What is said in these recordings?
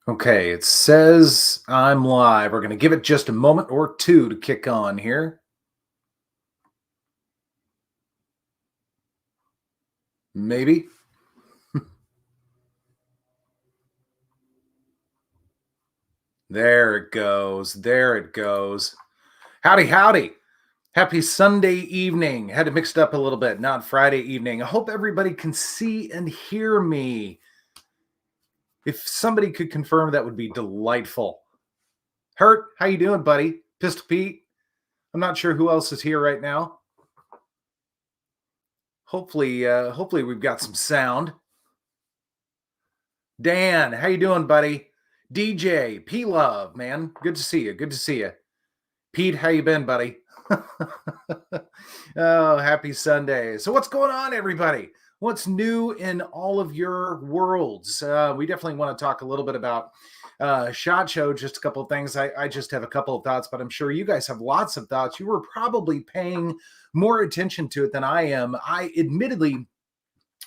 Okay, it says I'm live. We're going to give it just a moment or two to kick on here. Maybe. There it goes. There it goes. Howdy, howdy. Happy Sunday evening. Had to mix it up a little bit, not Friday evening. I hope everybody can see and hear me. If somebody could confirm, that would be delightful. Hurt, how you doing, buddy? Pistol Pete. I'm not sure who else is here right now. Hopefully we've got some sound. Dan, how you doing, buddy? DJ, P Love, man. Good to see you. Good to see you. Pete, how you been, buddy? Oh, happy Sunday. So what's going on, everybody? What's new in all of your worlds? We definitely want to talk a little bit about SHOT Show, just a couple of things. I just have a couple of thoughts, but I'm sure you guys have lots of thoughts. You were probably paying more attention to it than I am. I admittedly,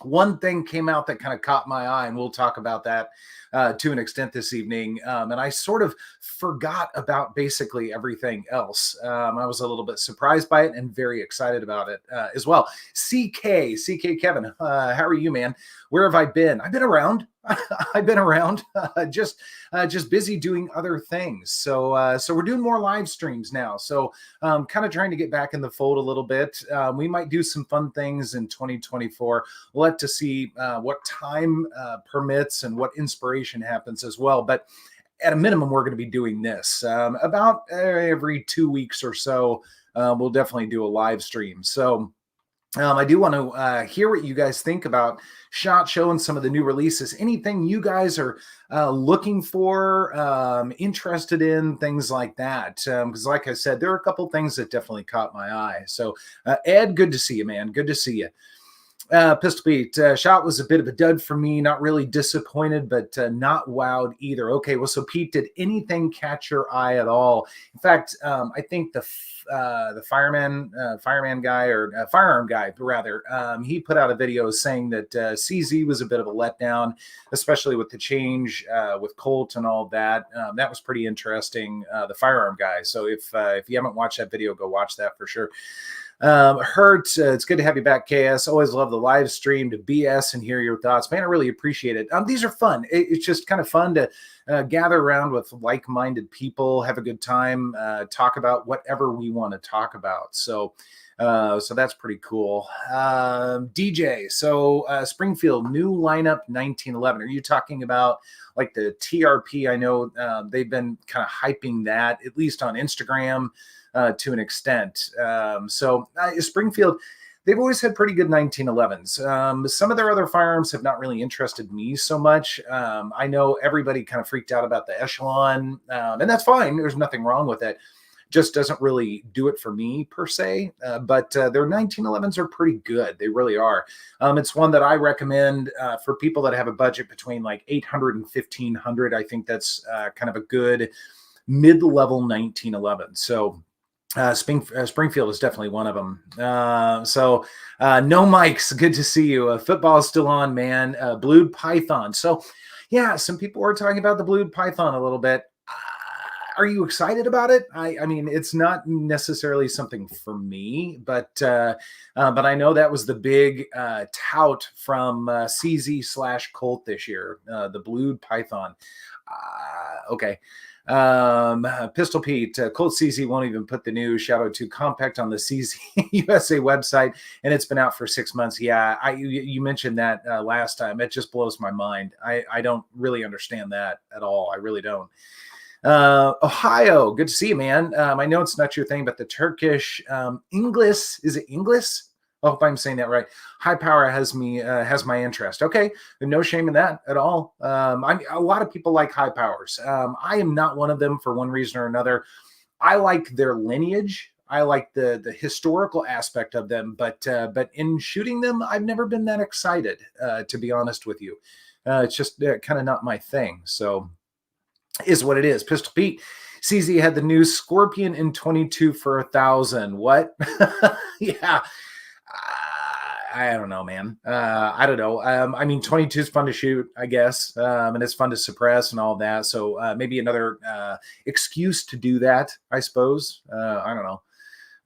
one thing came out that kind of caught my eye, and we'll talk about that to an extent this evening. And I sort of forgot about basically everything else. I was a little bit surprised by it and very excited about it as well. CK Kevin, how are you, man? Where have I been? I've been around. I've been around, just busy doing other things. So we're doing more live streams now. So kind of trying to get back in the fold a little bit. We might do some fun things in 2024. We'll have to see what time permits and what inspiration happens as well. But at a minimum, we're going to be doing this about every 2 weeks or so. We'll definitely do a live stream. So I do want to hear what you guys think about SHOT Show and some of the new releases. Anything you guys are looking for, interested in, things like that. Because like I said, there are a couple things that definitely caught my eye. So Ed, good to see you, man. Good to see you. Pistol Pete, SHOT was a bit of a dud for me. Not really disappointed, but not wowed either. Okay, well, so Pete, did anything catch your eye at all? In fact, I think the firearm guy, rather, he put out a video saying that CZ was a bit of a letdown, especially with the change with Colt and all that. That was pretty interesting. The firearm guy. So if you haven't watched that video, go watch that for sure. Hurt, it's good to have you back, KS. Always love the live stream to BS and hear your thoughts, man. I really appreciate it. These are fun. It's just kind of fun to gather around with like-minded people, have a good time, talk about whatever we want to talk about. So that's pretty cool. DJ, so Springfield new lineup 1911. Are you talking about like the TRP? I know they've been kind of hyping that, at least on Instagram. To an extent. Springfield, they've always had pretty good 1911s. Some of their other firearms have not really interested me so much. I know everybody kind of freaked out about the Echelon, and that's fine. There's nothing wrong with it. Just doesn't really do it for me per se, but their 1911s are pretty good. They really are. It's one that I recommend for people that have a budget between like $800 and $1,500. I think that's kind of a good mid-level 1911. So Springfield is definitely one of them. No mics, good to see you. Football is still on, man. Blued Python. So yeah, some people are talking about the Blued Python a little bit. Are you excited about it? I mean, it's not necessarily something for me, but I know that was the big tout from CZ/Colt this year, the Blued Python. Okay. Pistol Pete, Colt CZ won't even put the new Shadow 2 Compact on the CZ USA website, and it's been out for 6 months. Yeah, you mentioned that last time. It just blows my mind. I don't really understand that at all. I really don't. Ohio, good to see you, man. I know it's not your thing, but the Turkish English, is it English? I hope I'm saying that right. High power has my interest. Okay, no shame in that at all. A lot of people like high powers. I am not one of them for one reason or another. I like their lineage. I like the historical aspect of them, but in shooting them, I've never been that excited, to be honest with you. It's just kind of not my thing. So is what it is. Pistol Pete, CZ had the new Scorpion in 22 for $1,000. What? Yeah. I don't know, man. I don't know. I mean, 22 is fun to shoot, I guess, and it's fun to suppress and all that. So maybe another excuse to do that, I suppose. I don't know.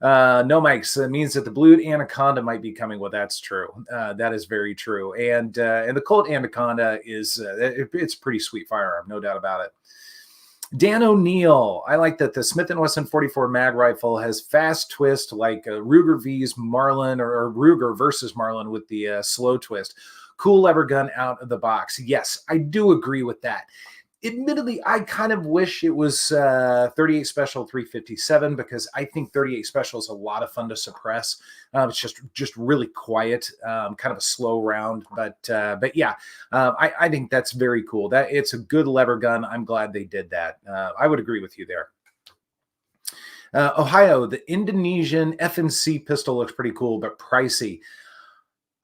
No mics means that the blue anaconda might be coming. Well, that's true. That is very true. And the Colt anaconda is it's a pretty sweet firearm, no doubt about it. Dan O'Neill, I like that the Smith & Wesson 44 mag rifle has fast twist like Ruger V's Marlin or Ruger versus Marlin with the slow twist. Cool lever gun out of the box. Yes, I do agree with that. Admittedly, I kind of wish it was 38 Special 357 because I think 38 Special is a lot of fun to suppress. It's just really quiet, kind of a slow round. But yeah, I think that's very cool. That it's a good lever gun. I'm glad they did that. I would agree with you there. Ohio, the Indonesian FNC pistol looks pretty cool, but pricey.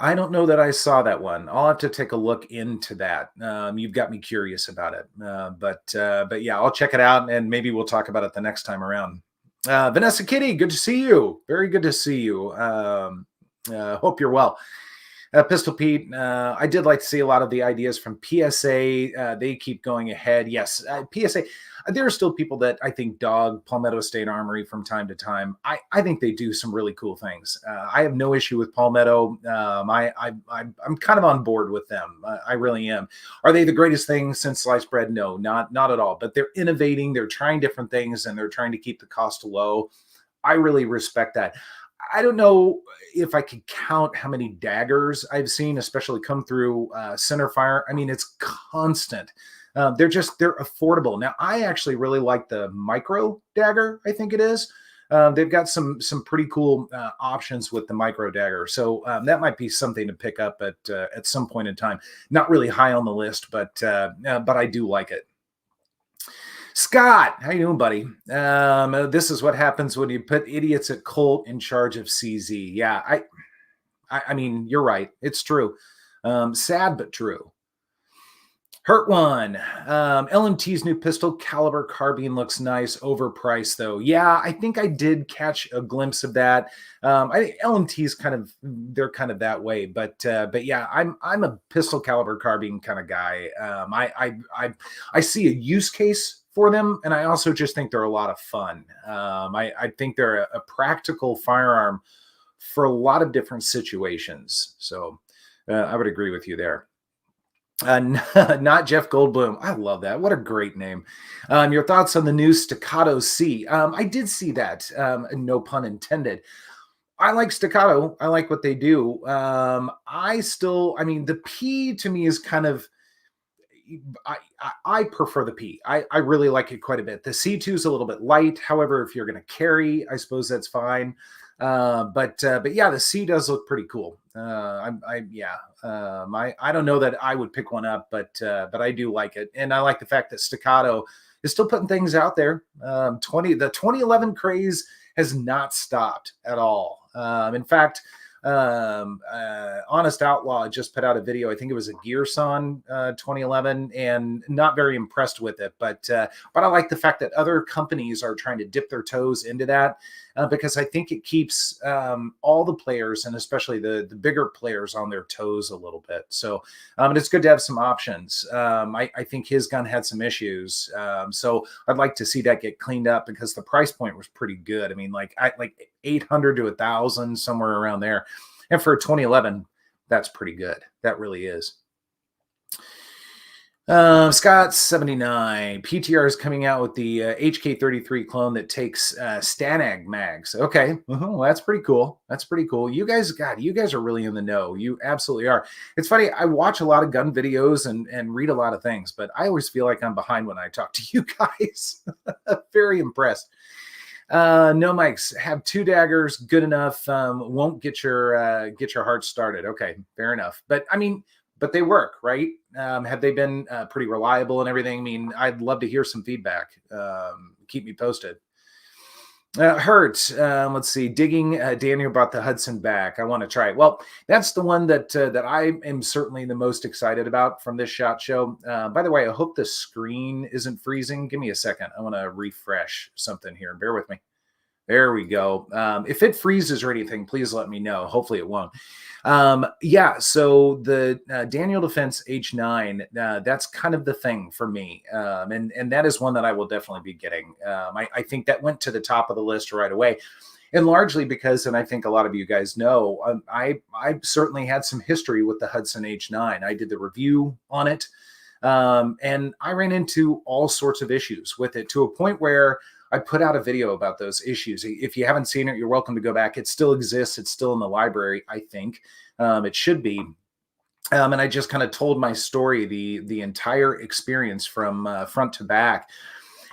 I don't know that I saw that one. I'll have to take a look into that. You've got me curious about it. But yeah, I'll check it out and maybe we'll talk about it the next time around. Vanessa Kitty, good to see you. Very good to see you. Hope you're well. Pistol Pete, I did like to see a lot of the ideas from PSA. They keep going ahead. Yes, PSA. There are still people that I think dog Palmetto State Armory from time to time. I think they do some really cool things. I have no issue with Palmetto. I'm kind of on board with them. I really am. Are they the greatest thing since sliced bread? No, not at all. But they're innovating. They're trying different things, and they're trying to keep the cost low. I really respect that. I don't know if I could count how many daggers I've seen, especially come through center fire. I mean, it's constant. They're affordable. Now, I actually really like the micro dagger, I think it is. They've got some pretty cool options with the micro dagger. So that might be something to pick up at some point in time. Not really high on the list, but I do like it. Scott, how you doing, buddy? This is what happens when you put idiots at Colt in charge of CZ. Yeah, I mean, you're right. It's true. Sad, but true. Hurt one. LMT's new pistol caliber carbine looks nice. Overpriced though. Yeah, I think I did catch a glimpse of that. I LMT's they're kind of that way, but yeah, I'm a pistol caliber carbine kind of guy. I see a use case for them, and I also just think they're a lot of fun. I think they're a practical firearm for a lot of different situations. So I would agree with you there. Not Jeff Goldblum. I love that. What a great name. Your thoughts on the new Staccato C? I did see that. No pun intended. I like Staccato. I like what they do. I mean, the P to me is kind of, I prefer the P. I really like it quite a bit. The C2 is a little bit light. However, if you're going to carry, I suppose that's fine. But yeah, the C does look pretty cool. I don't know that I would pick one up, but I do like it. And I like the fact that Staccato is still putting things out there. The 2011 craze has not stopped at all. In fact, Honest Outlaw just put out a video. I think it was a Gearson 2011, and not very impressed with it. But I like the fact that other companies are trying to dip their toes into that because I think it keeps all the players, and especially the bigger players, on their toes a little bit. So and it's good to have some options. I think his gun had some issues, so I'd like to see that get cleaned up because the price point was pretty good. I mean, like 800 to 1,000, somewhere around there. And for 2011, that's pretty good. That really is. Scott 79 PTR is coming out with the HK33 clone that takes Stanag mags. Okay, well, that's pretty cool. That's pretty cool. You guys are really in the know. You absolutely are. It's funny. I watch a lot of gun videos and read a lot of things, but I always feel like I'm behind when I talk to you guys. Very impressed. No mics. Have 2 daggers. Good enough. Won't get your heart started. Okay, fair enough. But I mean, but they work, right? Have they been pretty reliable and everything? I mean, I'd love to hear some feedback. Keep me posted. Hurt. Let's see. Digging Daniel brought the Hudson back. I want to try it. Well, that's the one that I am certainly the most excited about from this SHOT Show. By the way, I hope the screen isn't freezing. Give me a second. I want to refresh something here. Bear with me. There we go. If it freezes or anything, please let me know. Hopefully it won't. Yeah, so the Daniel Defense H9, that's kind of the thing for me. And that is one that I will definitely be getting. I think that went to the top of the list right away. And largely because, and I think a lot of you guys know, I certainly had some history with the Hudson H9. I did the review on it, and I ran into all sorts of issues with it to a point where I put out a video about those issues. If you haven't seen it, you're welcome to go back. It still exists. It's still in the library, I think. It should be. And I just kind of told my story, the entire experience from front to back.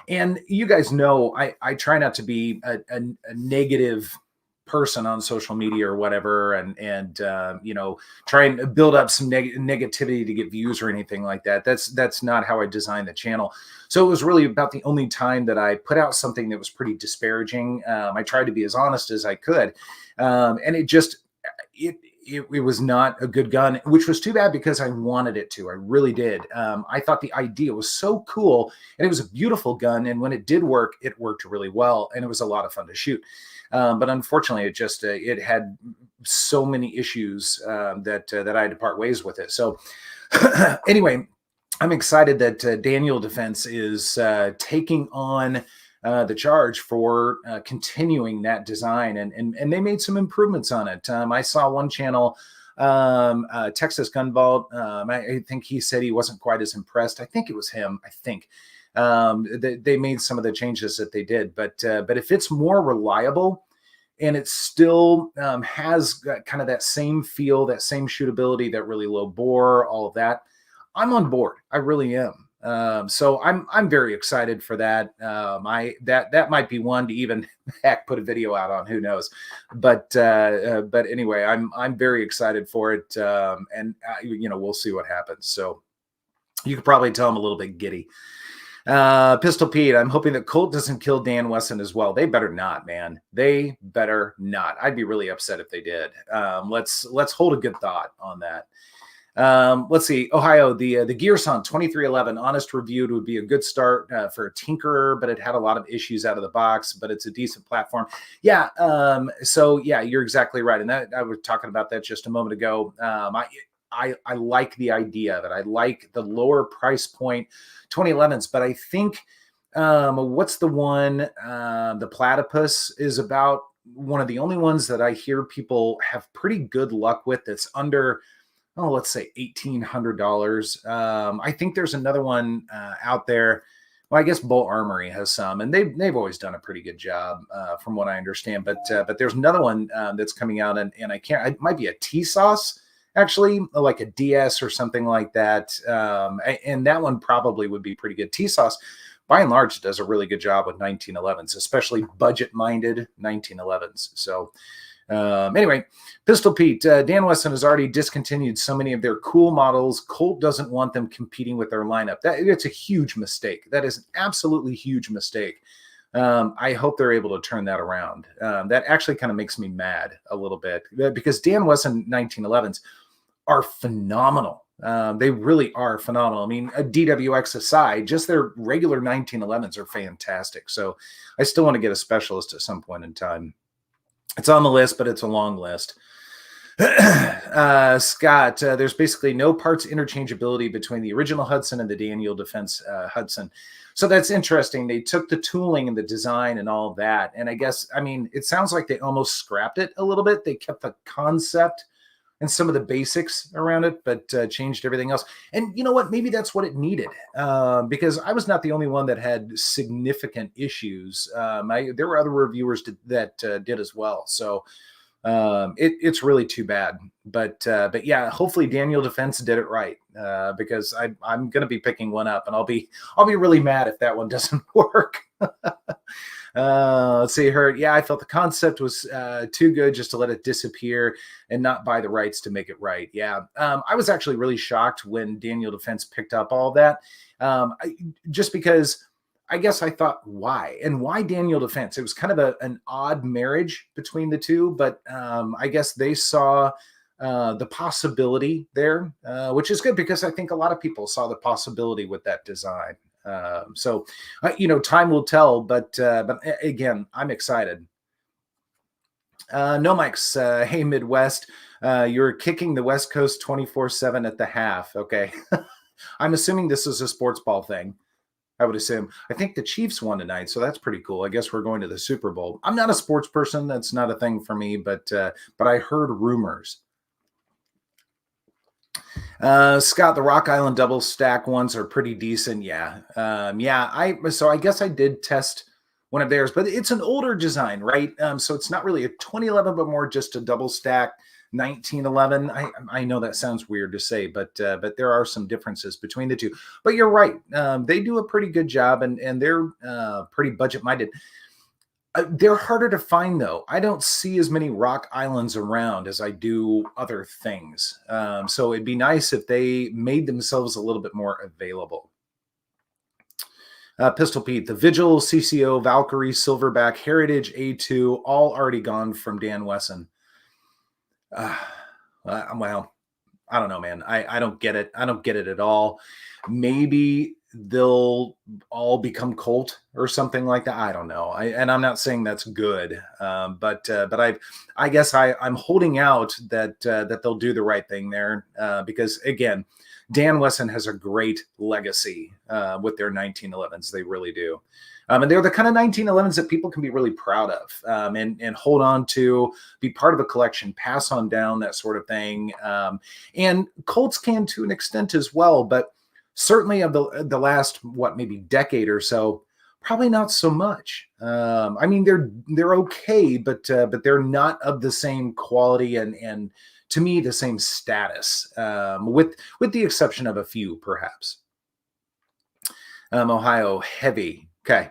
And you guys know I try not to be a negative person on social media or whatever, and you know, try and build up some negativity to get views or anything like that. That's not how I designed the channel. So it was really about the only time that I put out something that was pretty disparaging. I tried to be as honest as I could, and it was not a good gun, which was too bad because I wanted it to. I really did. I thought the idea was so cool, and it was a beautiful gun. And when it did work, it worked really well, and it was a lot of fun to shoot. But unfortunately, it just it had so many issues that I had to part ways with it. So anyway, I'm excited that Daniel Defense is taking on the charge for continuing that design, and they made some improvements on it. I saw one channel, Texas Gun Vault. I think he said he wasn't quite as impressed. I think it was him. I think they made some of the changes that they did, but if it's more reliable and it still has kind of that same feel, that same shootability, that really low bore, all of that, I'm on board. I really am. So I'm very excited for that. That might be one to even heck put a video out on. Who knows? But anyway, I'm very excited for it. And you know, we'll see what happens. So you could probably tell I'm a little bit giddy. Pistol Pete, I'm hoping that Colt doesn't kill Dan Wesson as well. They better not, man. They better not. I'd be really upset if they did. Let's hold a good thought on that. Let's see. Ohio, the Gearson 2311 honest reviewed would be a good start for a tinkerer, but it had a lot of issues out of the box, but it's a decent platform. Yeah. So yeah, you're exactly right. And that I was talking about that just a moment ago. I like the idea of it. I like the lower price point 2011s, but I think what's the one, the Platypus is about one of the only ones that I hear people have pretty good luck with that's under, oh, let's say $1,800. I think there's another one out there. Well, I guess Bolt Armory has some, and they've always done a pretty good job from what I understand. But there's another one that's coming out, and I can't. It might be a T-Sauce, actually, like a DS or something like that. And that one probably would be pretty good. T-Sauce, by and large, does a really good job with 1911s, especially budget-minded 1911s. So. Anyway, Pistol Pete, Dan Wesson has already discontinued so many of their cool models. Colt doesn't want them competing with their lineup. It's a huge mistake. That is an absolutely huge mistake. I hope they're able to turn that around. That actually kind of makes me mad a little bit because Dan Wesson 1911s are phenomenal. They really are phenomenal. I mean, a DWX aside, just their regular 1911s are fantastic. So I still want to get a specialist at some point in time. It's on the list, but it's a long list. Scott, there's basically no parts interchangeability between the original Hudson and the Daniel Defense Hudson. So that's interesting. They took the tooling and the design and all of that. And I guess, I mean, it sounds like they almost scrapped it a little bit. They kept the concept and some of the basics around it, but changed everything else. And you know what? Maybe that's what it needed, because I was not the only one that had significant issues. There were other reviewers that did as well. So it's really too bad. But yeah, hopefully Daniel Defense did it right, because I'm going to be picking one up, and I'll be really mad if that one doesn't work. Let's see, Hurt. Yeah, I felt the concept was too good just to let it disappear and not buy the rights to make it right. Yeah, I was actually really shocked when Daniel Defense picked up all that, just because I guess I thought, why Daniel Defense? It was kind of an odd marriage between the two, but I guess they saw the possibility there, which is good because I think a lot of people saw the possibility with that design. So, you know, time will tell, but again, I'm excited. No mics. Hey, Midwest. You're kicking the West Coast 24/7 at the half. Okay. I'm assuming this is a sports ball thing. I would assume. I think the Chiefs won tonight, so that's pretty cool. I guess we're going to the Super Bowl. I'm not a sports person. That's not a thing for me, but I heard rumors. Scott, the Rock Island double stack ones are pretty decent. Yeah. So I guess I did test one of theirs, but it's an older design, right? So it's not really a 2011, but more just a double stack 1911. I know that sounds weird to say, but there are some differences between the two. But you're right. They do a pretty good job, and they're pretty budget minded. They're harder to find, though. I don't see as many rock islands around as I do other things. So it'd be nice if they made themselves a little bit more available. Pistol Pete, the Vigil, CCO, Valkyrie, Silverback, Heritage, A2, all already gone from Dan Wesson. Well, I don't know, man. I don't get it. I don't get it at all. Maybe they'll all become Colt or something like that. I don't know. And I'm not saying that's good, but I guess I'm holding out that they'll do the right thing there, because again, Dan Wesson has a great legacy with their 1911s. They really do. And they're the kind of 1911s that people can be really proud of, and hold on to, be part of a collection, pass on down, that sort of thing. And Colts can to an extent as well, but certainly of the last, maybe decade or so, probably not so much. I mean, they're okay, but they're not of the same quality and to me the same status, with the exception of a few, perhaps. Ohio heavy. Okay.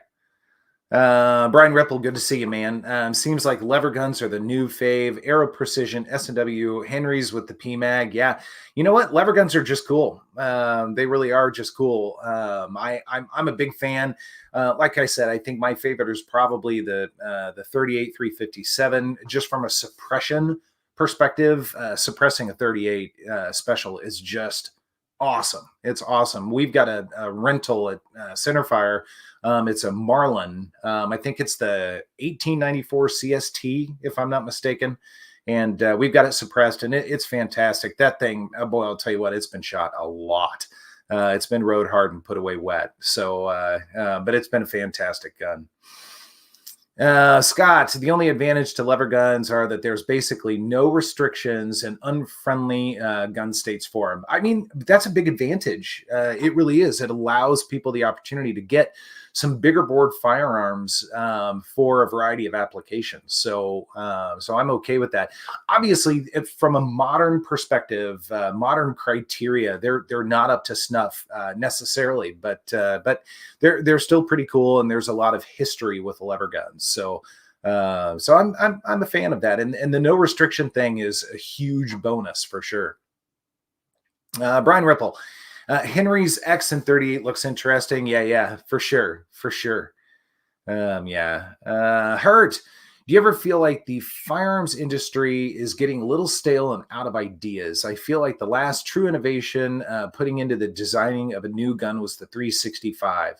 Brian Ripple, good to see you, man. Seems like lever guns are the new fave. Aero Precision, S&W, Henry's with the PMag. Yeah, you know what? Lever guns are just cool. They really are just cool. I'm a big fan. Like I said, I think my favorite is probably the 38 357. Just from a suppression perspective, suppressing a 38 special is just awesome. It's awesome. We've got a rental at Centerfire. It's a Marlin. I think it's the 1894 CST, if I'm not mistaken. And we've got it suppressed, and it's fantastic. That thing, boy, I'll tell you what, it's been shot a lot. It's been rode hard and put away wet. So, but it's been a fantastic gun. Scott, the only advantage to lever guns are that there's basically no restrictions and unfriendly gun states for them. I mean, that's a big advantage. It really is. It allows people the opportunity to get some bigger board firearms for a variety of applications. So I'm okay with that. Obviously, from a modern perspective, modern criteria, they're not up to snuff necessarily, but they're still pretty cool, and there's a lot of history with lever guns. So I'm a fan of that, and the no restriction thing is a huge bonus for sure. Brian Ripple. Henry's X and 38 looks interesting. Yeah, for sure. Hurt. Do you ever feel like the firearms industry is getting a little stale and out of ideas? I feel like the last true innovation putting into the designing of a new gun was the 365.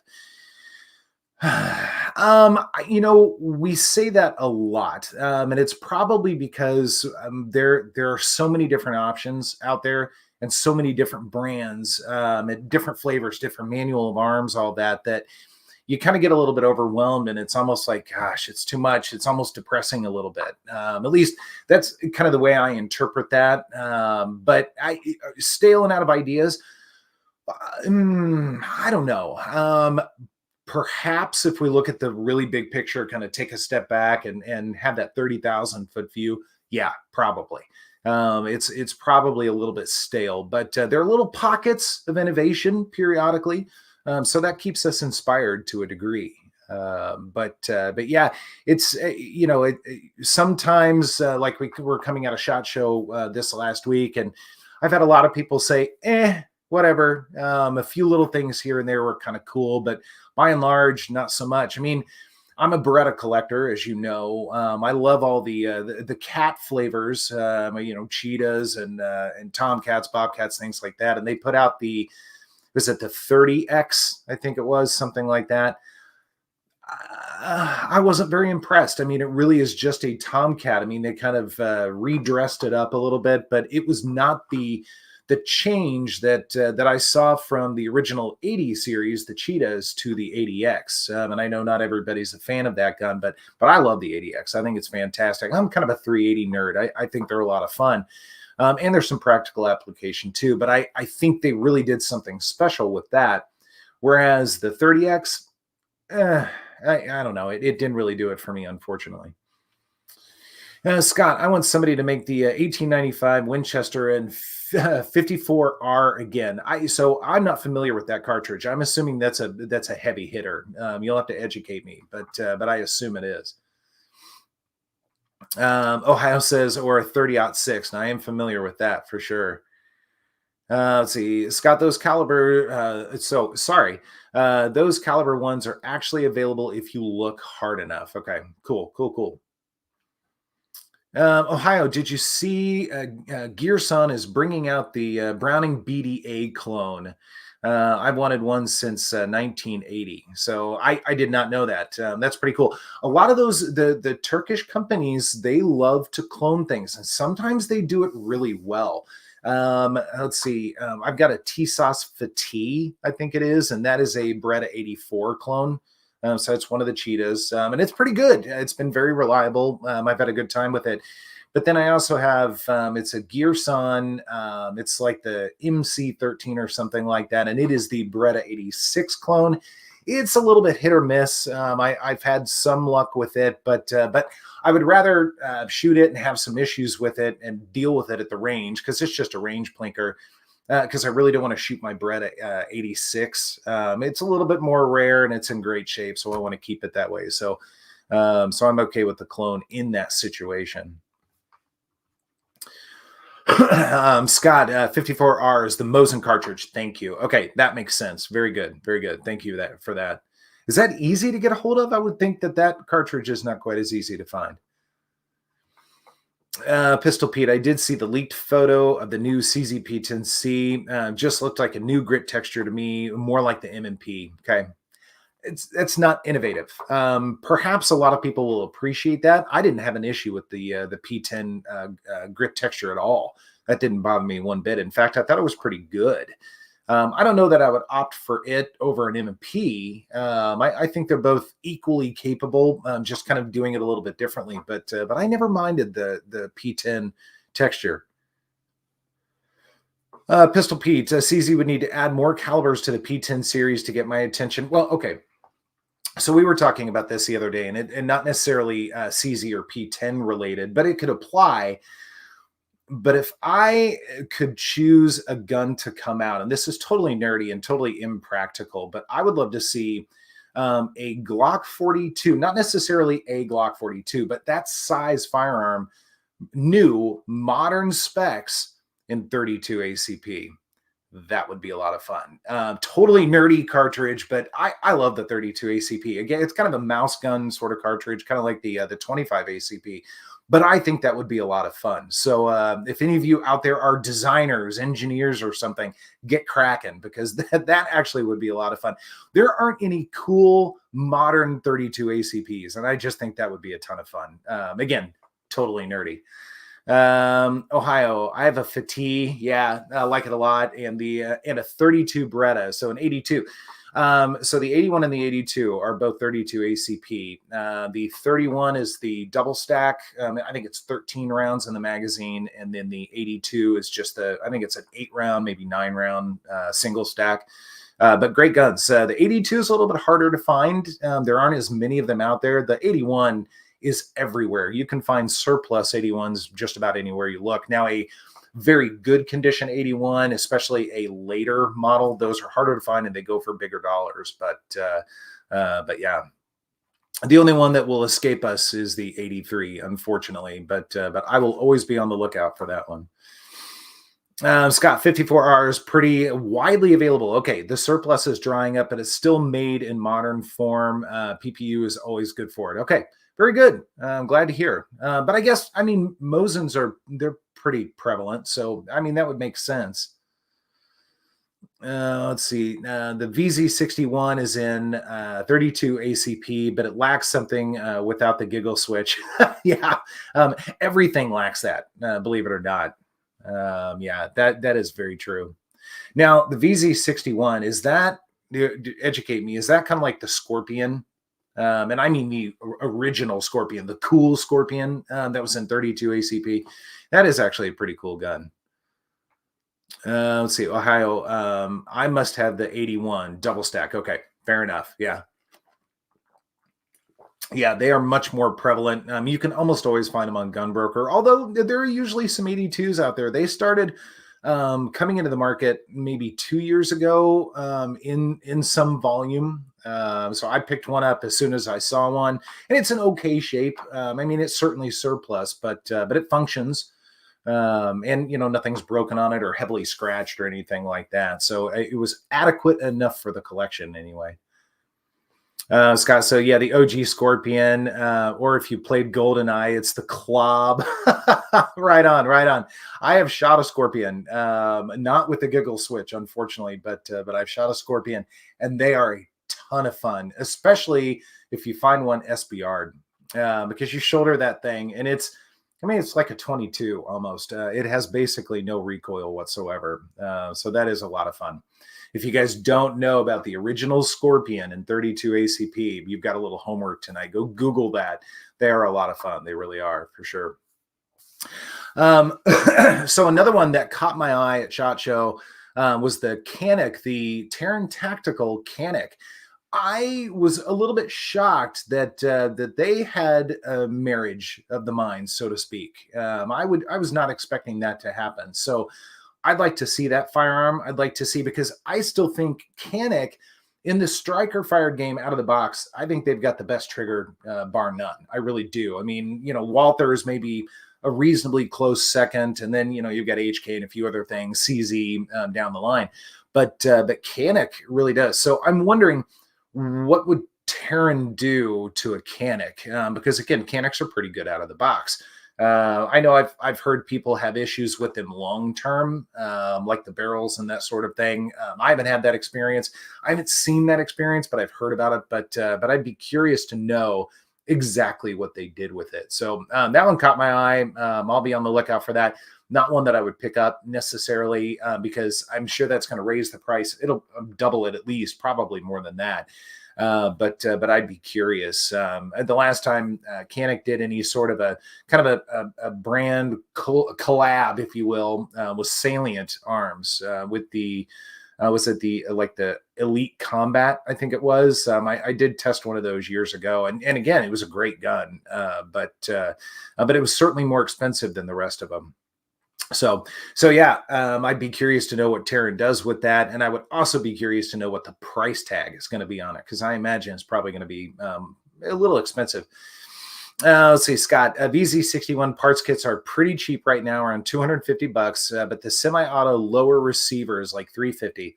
We say that a lot, and it's probably because there are so many different options out there, and so many different brands, and different flavors, different manual of arms, all that you kind of get a little bit overwhelmed, and it's almost like, gosh, it's too much. It's almost depressing a little bit. At least that's kind of the way I interpret that. But stale and out of ideas, I don't know. Perhaps if we look at the really big picture, kind of take a step back and have that 30,000 foot view, yeah, probably. It's probably a little bit stale, but there are little pockets of innovation periodically, so that keeps us inspired to a degree. But yeah, it's sometimes like we're coming out of SHOT Show this last week, and I've had a lot of people say, whatever. A few little things here and there were kind of cool, but by and large, not so much. I mean, I'm a Beretta collector, as you know. I love all the cat flavors, cheetahs and tomcats, bobcats, things like that. And they put out was it the 30X? I think it was something like that. I wasn't very impressed. I mean, it really is just a Tomcat. I mean, they kind of redressed it up a little bit, but it was not the change that I saw from the original 80 series, the Cheetahs, to the 80X. And I know not everybody's a fan of that gun, but I love the 80X. I think it's fantastic. I'm kind of a 380 nerd. I think they're a lot of fun. And there's some practical application too, but I think they really did something special with that. Whereas the 30X, I don't know. It didn't really do it for me, unfortunately. Scott, I want somebody to make the 1895 Winchester and 54R again. So I'm not familiar with that cartridge. I'm assuming that's a heavy hitter. You'll have to educate me, but I assume it is. Ohio says, or a 30-06. Now I am familiar with that for sure. Let's see, Scott, those caliber, those caliber ones are actually available if you look hard enough. Okay, cool. Ohio, did you see Gearson is bringing out the Browning BDA clone? I've wanted one since 1980, so I did not know that. That's pretty cool. A lot of those, the Turkish companies, they love to clone things, and sometimes they do it really well. Let's see. I've got a T-Sauce Fatih, I think it is, and that is a Beretta 84 clone. So it's one of the Cheetahs, and it's pretty good. It's been very reliable. I've had a good time with it. But then I also have, it's a Gearson, it's like the MC13 or something like that, and it is the Beretta 86 clone. It's a little bit hit or miss. I've had some luck with it, but I would rather shoot it and have some issues with it and deal with it at the range, because it's just a range plinker. Because I really don't want to shoot my Beretta 86. It's a little bit more rare and it's in great shape, so I want to keep it that way. So I'm okay with the clone in that situation. Scott, 54R is the Mosin cartridge. Thank you. Okay, that makes sense. Very good. Thank you for that. Is that easy to get a hold of? I would think that cartridge is not quite as easy to find. Pistol Pete, I did see the leaked photo of the new CZP-10C. Just looked like a new grit texture to me, more like the M&P. Okay, it's not innovative. Perhaps a lot of people will appreciate that. I didn't have an issue with the P10 grit texture at all. That didn't bother me one bit. In fact, I thought it was pretty good. I don't know that I would opt for it over an M&P. I think they're both equally capable, just kind of doing it a little bit differently. But I never minded the P10 texture. Pistol Pete, CZ would need to add more calibers to the P10 series to get my attention. Well, okay. So we were talking about this the other day, and not necessarily CZ or P10 related, but it could apply. But if I could choose a gun to come out, and this is totally nerdy and totally impractical, but I would love to see a Glock 42, not necessarily a Glock 42, but that size firearm, new modern specs in 32 ACP. That would be a lot of fun. Totally nerdy cartridge, but I love the 32 ACP. Again, it's kind of a mouse gun sort of cartridge, kind of like the 25 ACP. But I think that would be a lot of fun. So if any of you out there are designers, engineers, or something, get cracking, because that actually would be a lot of fun. There aren't any cool modern 32 ACPs, and I just think that would be a ton of fun. Again, totally nerdy. Ohio, I have a Fatih. Yeah, I like it a lot. And a 32 Beretta, so an 82. So the 81 and the 82 are both 32 ACP. The 31 is the double stack. I think it's 13 rounds in the magazine. And then the 82 is just I think it's an 8-round, maybe 9-round single stack. But great guns. The 82 is a little bit harder to find. There aren't as many of them out there. The 81 is everywhere. You can find surplus 81s just about anywhere you look. Now, a very good condition 81, especially a later model, those are harder to find and they go for bigger dollars. But yeah, the only one that will escape us is the 83, unfortunately. But I will always be on the lookout for that one. Scott, 54R is pretty widely available. Okay, the surplus is drying up, but it's still made in modern form. PPU is always good for it. Okay, very good. I'm glad to hear. But I guess, I mean, Mosins they're pretty prevalent. So, I mean, that would make sense. Let's see. The VZ61 is in 32 ACP, but it lacks something without the giggle switch. Yeah, everything lacks that, believe it or not. Yeah, that is very true. Now, the VZ61, is that, educate me, is that kind of like the Scorpion? And I mean the original Scorpion, the cool Scorpion that was in 32 ACP. That is actually a pretty cool gun. Let's see, Ohio. I must have the 81 double stack. Okay, fair enough. Yeah. Yeah, they are much more prevalent. You can almost always find them on Gunbroker, although there are usually some 82s out there. They started coming into the market maybe 2 years ago in some volume. So I picked one up as soon as I saw one, and it's an okay shape. I mean, it's certainly surplus, but it functions. And nothing's broken on it or heavily scratched or anything like that. So it was adequate enough for the collection anyway. Scott, so yeah, the OG Scorpion, or if you played GoldenEye, it's the Klob. Right on, right on. I have shot a Scorpion, not with the giggle switch, unfortunately, but I've shot a Scorpion, and they are a ton of fun, especially if you find one SBR'd, because you shoulder that thing, and it's like a 22 almost. It has basically no recoil whatsoever, so that is a lot of fun. If you guys don't know about the original Scorpion and 32 ACP, you've got a little homework tonight. Go Google that. They are a lot of fun. They really are, for sure. So another one that caught my eye at SHOT Show was the Canik, the Terran Tactical Canik. I was a little bit shocked that that they had a marriage of the minds, so to speak. I was not expecting that to happen. So I'd like to see that firearm. I'd like to see, because I still think Canik in the striker fired game out of the box, I think they've got the best trigger, bar none. I really do. I mean, Walther is maybe a reasonably close second, and then you've got HK and a few other things, CZ down the line, but Canik really does. So I'm wondering, what would Terran do to a Canik? Because again, Caniks are pretty good out of the box. I know I've heard people have issues with them long term, like the barrels and that sort of thing. I haven't had that experience. I haven't seen that experience, but I've heard about it. But I'd be curious to know exactly what they did with it. So that one caught my eye. I'll be on the lookout for that. Not one that I would pick up necessarily, because I'm sure that's going to raise the price. It'll double it at least, probably more than that. But I'd be curious. The last time Canik did any sort of a kind of a brand collab, if you will, was Salient Arms with the was it the Elite Combat? I think it was. I did test one of those years ago, and again, it was a great gun, but it was certainly more expensive than the rest of them. So yeah, I'd be curious to know what Terran does with that, and I would also be curious to know what the price tag is going to be on it, because I imagine it's probably going to be a little expensive. Let's see, Scott. VZ61 parts kits are pretty cheap right now, around $250, but the semi-auto lower receiver is like $350.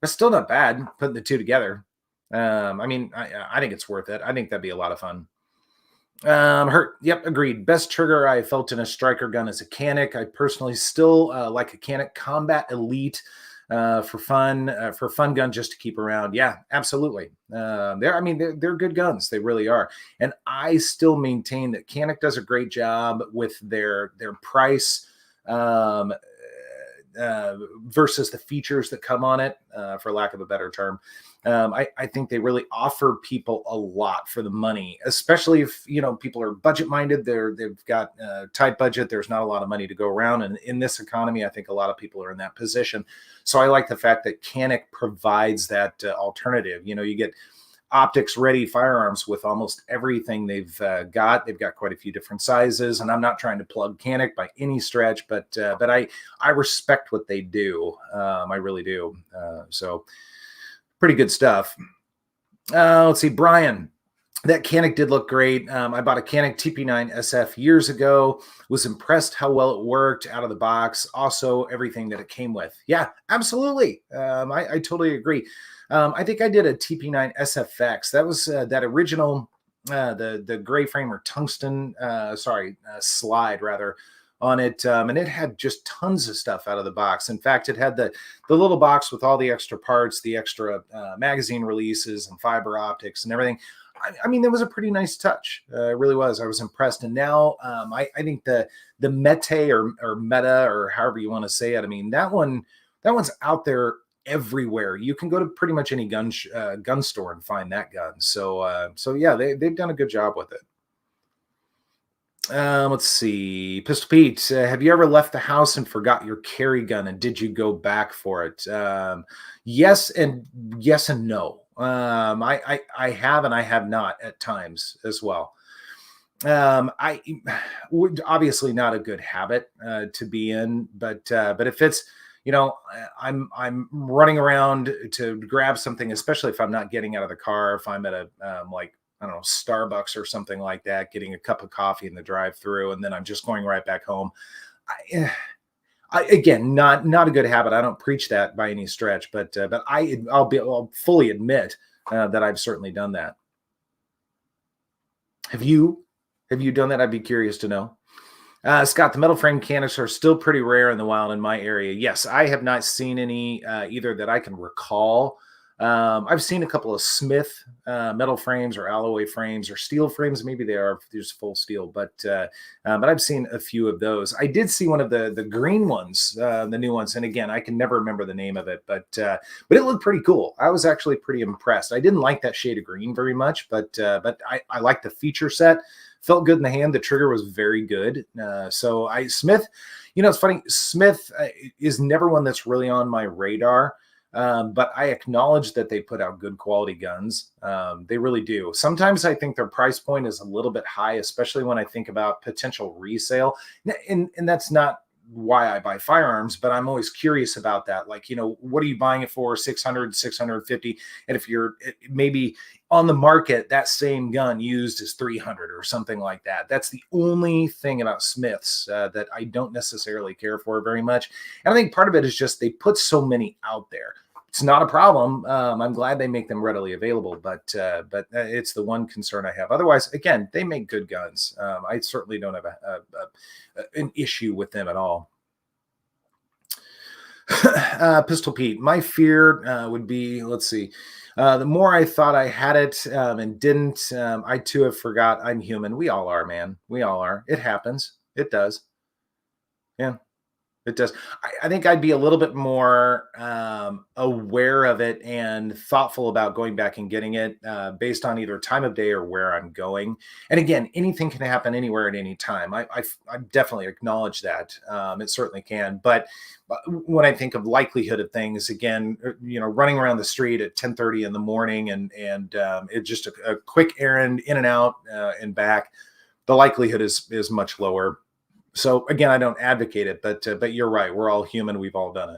That's still not bad, putting the two together. I mean, I think it's worth it. I think that'd be a lot of fun. Hurt. Yep, agreed. Best trigger I felt in a striker gun is a Canik. I personally still like a Canik Combat Elite for fun gun, just to keep around. Yeah, absolutely. They're good guns. They really are. And I still maintain that Canik does a great job with their price versus the features that come on it, for lack of a better term. I think they really offer people a lot for the money, especially if people are budget minded. They've got a tight budget. There's not a lot of money to go around, and in this economy, I think a lot of people are in that position. So I like the fact that Canik provides that alternative. You get optics ready firearms with almost everything they've got. They've got quite a few different sizes, and I'm not trying to plug Canik by any stretch, but I respect what they do. I really do. So pretty good stuff. Let's see, Brian. That Canik did look great. I bought a Canik TP9 SF years ago. Was impressed how well it worked out of the box. Also, everything that it came with. Yeah, absolutely. I totally agree. I think I did a TP9 SFX. That was that original, the gray frame or tungsten, slide rather, on it, and it had just tons of stuff out of the box. In fact, it had the little box with all the extra parts, the extra magazine releases and fiber optics and everything. I mean, that was a pretty nice touch. It really was. I was impressed. And now I think the Mete or Meta or however you want to say it. I mean, that one's out there everywhere. You can go to pretty much any gun store and find that gun. So yeah, they've done a good job with it. Let's see. Pistol Pete, have you ever left the house and forgot your carry gun, and did you go back for it? Yes and no. I have and I have not at times as well. I would obviously not a good habit to be in, but if it's, I'm running around to grab something, especially if I'm not getting out of the car, if I'm at a like, I don't know, Starbucks or something like that, getting a cup of coffee in the drive-through, and then I'm just going right back home. Again, not a good habit. I don't preach that by any stretch, but I'll fully admit that I've certainly done that. Have you done that? I'd be curious to know. Scott, the metal frame canisters are still pretty rare in the wild in my area. Yes, I have not seen any either that I can recall. I've seen a couple of Smith metal frames or alloy frames or steel frames. Maybe they are just full steel, but I've seen a few of those. I did see one of the green ones, the new ones, and again, I can never remember the name of it, but it looked pretty cool. I was actually pretty impressed. I didn't like that shade of green very much, but I liked the feature set. Felt good in the hand. The trigger was very good. Smith, it's funny. Smith is never one that's really on my radar. But I acknowledge that they put out good quality guns. They really do. Sometimes I think their price point is a little bit high, especially when I think about potential resale. And that's not why I buy firearms, but I'm always curious about that. Like, what are you buying it for? 600, 650. And if you're maybe on the market, that same gun used is 300 or something like that. That's the only thing about Smiths that I don't necessarily care for very much. And I think part of it is just they put so many out there. It's not a problem. I'm glad they make them readily available, but it's the one concern I have. Otherwise, again, they make good guns. I certainly don't have an issue with them at all. Pistol Pete, my fear would be, let's see, the more I thought I had it and didn't, I too have forgot I'm human. We all are, man. We all are. It happens. It does. Yeah. It does. I think I'd be a little bit more aware of it and thoughtful about going back and getting it based on either time of day or where I'm going. And again, anything can happen anywhere at any time. I definitely acknowledge that. It certainly can. But when I think of likelihood of things, again, running around the street at 10:30 in the morning and it's just a quick errand in and out and back, the likelihood is much lower. So again, I don't advocate it, but you're right. We're all human. We've all done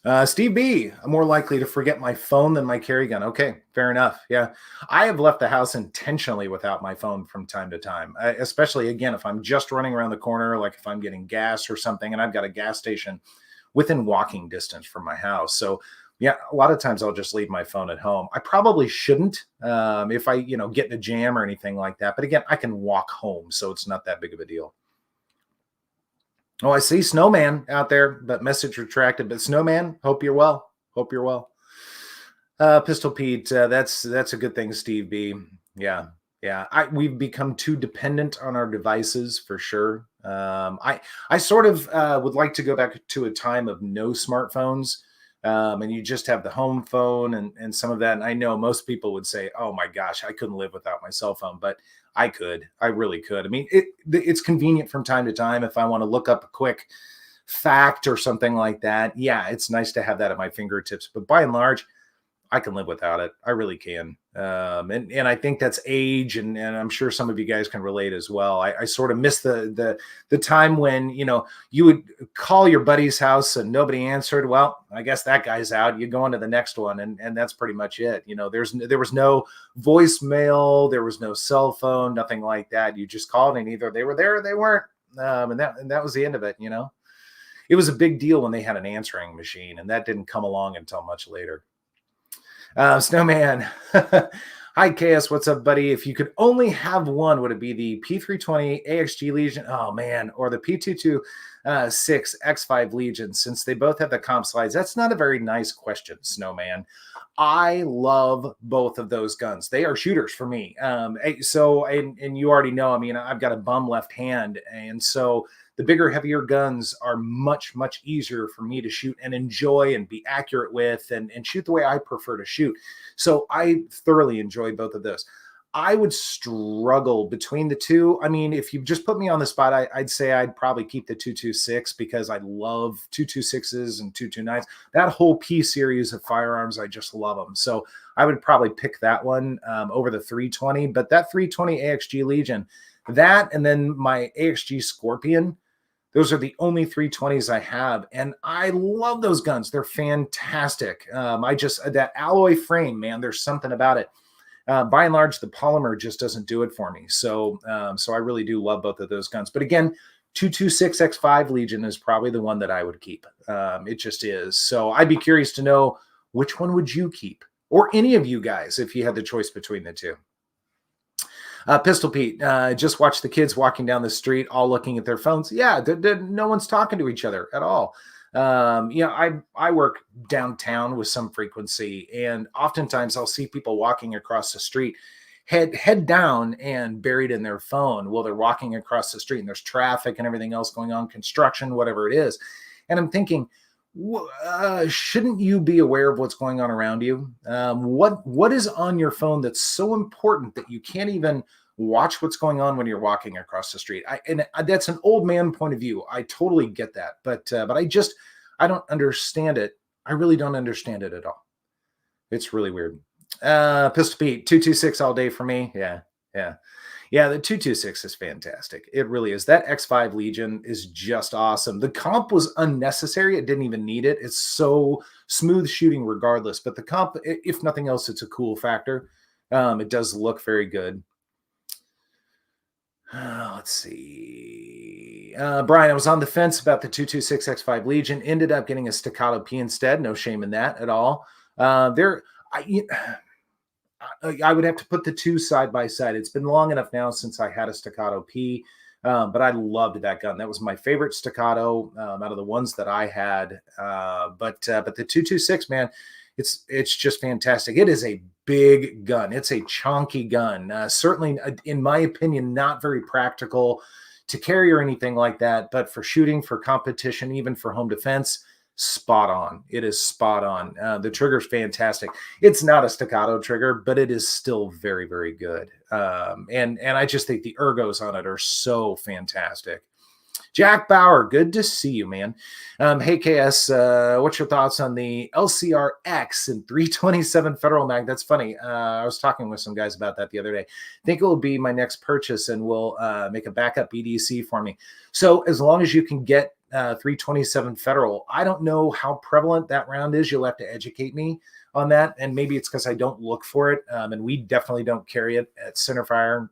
it. Steve B, I'm more likely to forget my phone than my carry gun. Okay, fair enough. Yeah, I have left the house intentionally without my phone from time to time, especially again, if I'm just running around the corner, like if I'm getting gas or something and I've got a gas station within walking distance from my house. So yeah, a lot of times I'll just leave my phone at home. I probably shouldn't if I, get in a jam or anything like that. But again, I can walk home, so it's not that big of a deal. Oh, I see Snowman out there, but message retracted. But Snowman, hope you're well. Hope you're well. Pistol Pete, that's a good thing, Steve B. Yeah. We've become too dependent on our devices for sure. I sort of would like to go back to a time of no smartphones. And you just have the home phone and some of that. And I know most people would say, oh my gosh, I couldn't live without my cell phone, but I could. I really could. I mean, it's convenient from time to time if I want to look up a quick fact or something like that. Yeah, it's nice to have that at my fingertips. But by and large, I can live without it. I really can. And I think that's age, and I'm sure some of you guys can relate as well. I sort of miss the time when, you would call your buddy's house and nobody answered. Well, I guess that guy's out. You go on to the next one, and that's pretty much it. There was no voicemail, there was no cell phone, nothing like that. You just called, and either they were there or they weren't. And that was the end of it. It was a big deal when they had an answering machine, and that didn't come along until much later. Snowman, Hi, KS. What's up, buddy? If you could only have one, would it be the P320 AXG Legion? Oh, man. Or the P226 X5 Legion, since they both have the comp slides? That's not a very nice question, Snowman. I love both of those guns. They are shooters for me. And you already know, I mean, I've got a bum left hand. And so the bigger, heavier guns are much, much easier for me to shoot and enjoy and be accurate with and shoot the way I prefer to shoot. So I thoroughly enjoy both of those. I would struggle between the two. I mean, if you just put me on the spot, I'd say I'd probably keep the 226 because I love 226s and 229s. That whole P series of firearms, I just love them. So I would probably pick that one over the 320. But that 320 AXG Legion, that and then my AXG Scorpion, those are the only 320s I have, and I love those guns. They're fantastic. That alloy frame, man, there's something about it. By and large, the polymer just doesn't do it for me. So I really do love both of those guns. But again, 226 X5 Legion is probably the one that I would keep. It just is. So I'd be curious to know, which one would you keep? Or any of you guys, if you had the choice between the two. Pistol Pete, just watch the kids walking down the street, all looking at their phones. Yeah, no one's talking to each other at all. I work downtown with some frequency, and oftentimes I'll see people walking across the street, head down and buried in their phone while they're walking across the street, and there's traffic and everything else going on, construction, whatever it is. And I'm thinking, shouldn't you be aware of what's going on around you? What is on your phone that's so important that you can't even watch what's going on when you're walking across the street? That's an old man point of view. I totally get that, but I don't understand it. I really don't understand it at all. It's really weird. Pistol Pete, 226 all day for me. Yeah, the 226 is fantastic. It really is. That X5 Legion is just awesome. The comp was unnecessary. It didn't even need it. It's so smooth shooting regardless. But the comp, if nothing else, it's a cool factor. It does look very good. Let's see. Brian, I was on the fence about the 226 X5 Legion. Ended up getting a Staccato P instead. No shame in that at all. I would have to put the two side by side. It's been long enough now since I had a Staccato P, but I loved that gun. That was my favorite Staccato out of the ones that I had. But the 226, man, it's just fantastic. It is a big gun. It's a chunky gun. Certainly, in my opinion, not very practical to carry or anything like that. But for shooting, for competition, even for home defense, spot on. It is spot on. The trigger's fantastic. It's not a staccato trigger, but it is still very, very good. And I just think the ergos on it are so fantastic. Jack Bauer, good to see you, man. Hey, KS, what's your thoughts on the LCR-X and 327 Federal Mag? That's funny. I was talking with some guys about that the other day. I think it will be my next purchase and will make a backup EDC for me. So as long as you can get 327 Federal, I don't know how prevalent that round is. You'll have to educate me on that, and maybe it's because I don't look for it, and we definitely don't carry it at centerfire.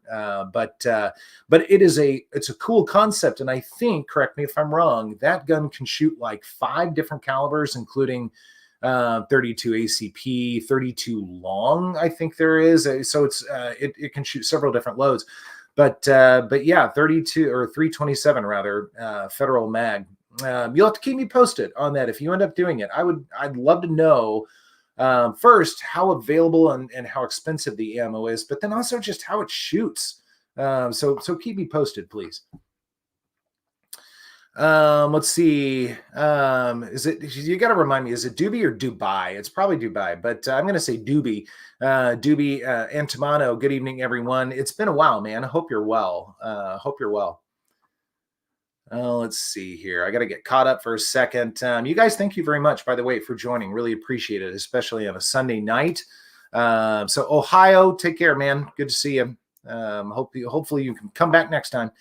But it's a cool concept, and I think, correct me if I'm wrong, that gun can shoot like 5 different calibers, including 32 ACP, 32 long. I think there is, so it can shoot several different loads. But yeah, 32 or 327 rather, Federal Mag. You'll have to keep me posted on that if you end up doing it. I'd love to know. First, how available and how expensive the ammo is, but then also just how it shoots. So keep me posted, please. Let's see. You got to remind me, is it Doobie or Dubai? It's probably Dubai, but I'm going to say Doobie. Doobie, Antimano, good evening, everyone. It's been a while, man. I hope you're well. Let's see here. I got to get caught up for a second. You guys, thank you very much, by the way, for joining. Really appreciate it, especially on a Sunday night. So Ohio, take care, man. Good to see you. Hopefully you can come back next time.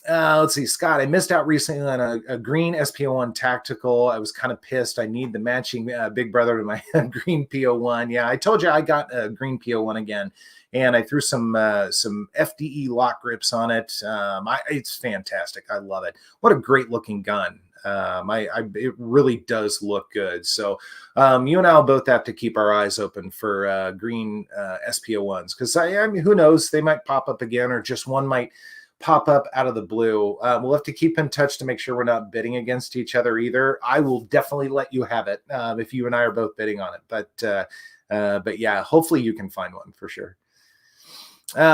Let's see, Scott, I missed out recently on a green SP01 tactical. I was kind of pissed. I need the matching big brother to my green PO1. Yeah, I told you I got a green PO1 again, and I threw some FDE lock grips on it. It's fantastic. I love it. What a great looking gun. It really does look good. So you and I will both have to keep our eyes open for green SPO1s, because I mean, who knows, they might pop up again, or just one might pop up out of the blue. We'll have to keep in touch to make sure we're not bidding against each other either. I will definitely let you have it if you and I are both bidding on it. But yeah, hopefully you can find one for sure.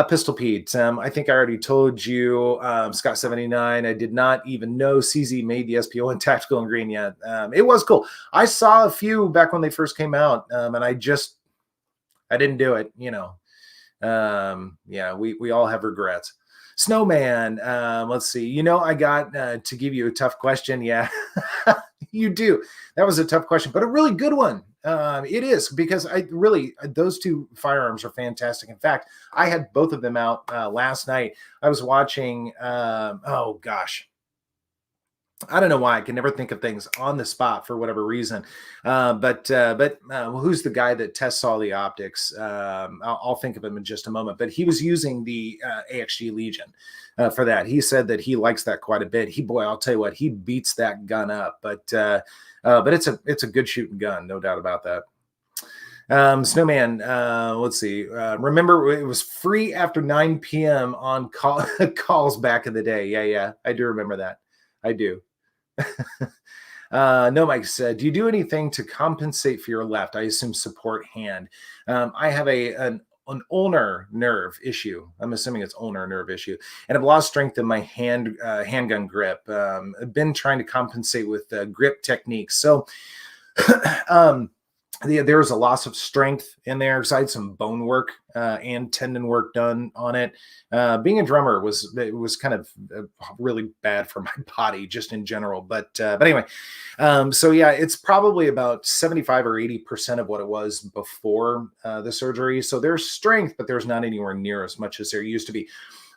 Pistol Pete, I think I already told you, Scott 79, I did not even know CZ made the SPO1 tactical in green yet. It was cool. I saw a few back when they first came out, and I didn't do it, you know. Yeah, we all have regrets. Snowman, let's see. You know, I got to give you a tough question. Yeah, you do. That was a tough question, but a really good one. It is, because those two firearms are fantastic. In fact, I had both of them out last night. I was watching, oh gosh, I don't know why I can never think of things on the spot for whatever reason. But who's the guy that tests all the optics? I'll think of him in just a moment. But he was using the AXG Legion for that. He said that he likes that quite a bit. Boy, I'll tell you what, he beats that gun up. But it's a good shooting gun, no doubt about that. Snowman, let's see. Remember, it was free after 9 p.m. on calls back in the day. Yeah, I do remember that. I do. No, Mike said, do you do anything to compensate for your left? I assume support hand. I have an ulnar nerve issue. I'm assuming it's ulnar nerve issue, and I've lost strength in my handgun grip. I've been trying to compensate with grip techniques. So there's a loss of strength in there, because I had some bone work and tendon work done on it. Being a drummer was kind of really bad for my body just in general. But anyway, so yeah, it's probably about 75 or 80% of what it was before the surgery. So there's strength, but there's not anywhere near as much as there used to be.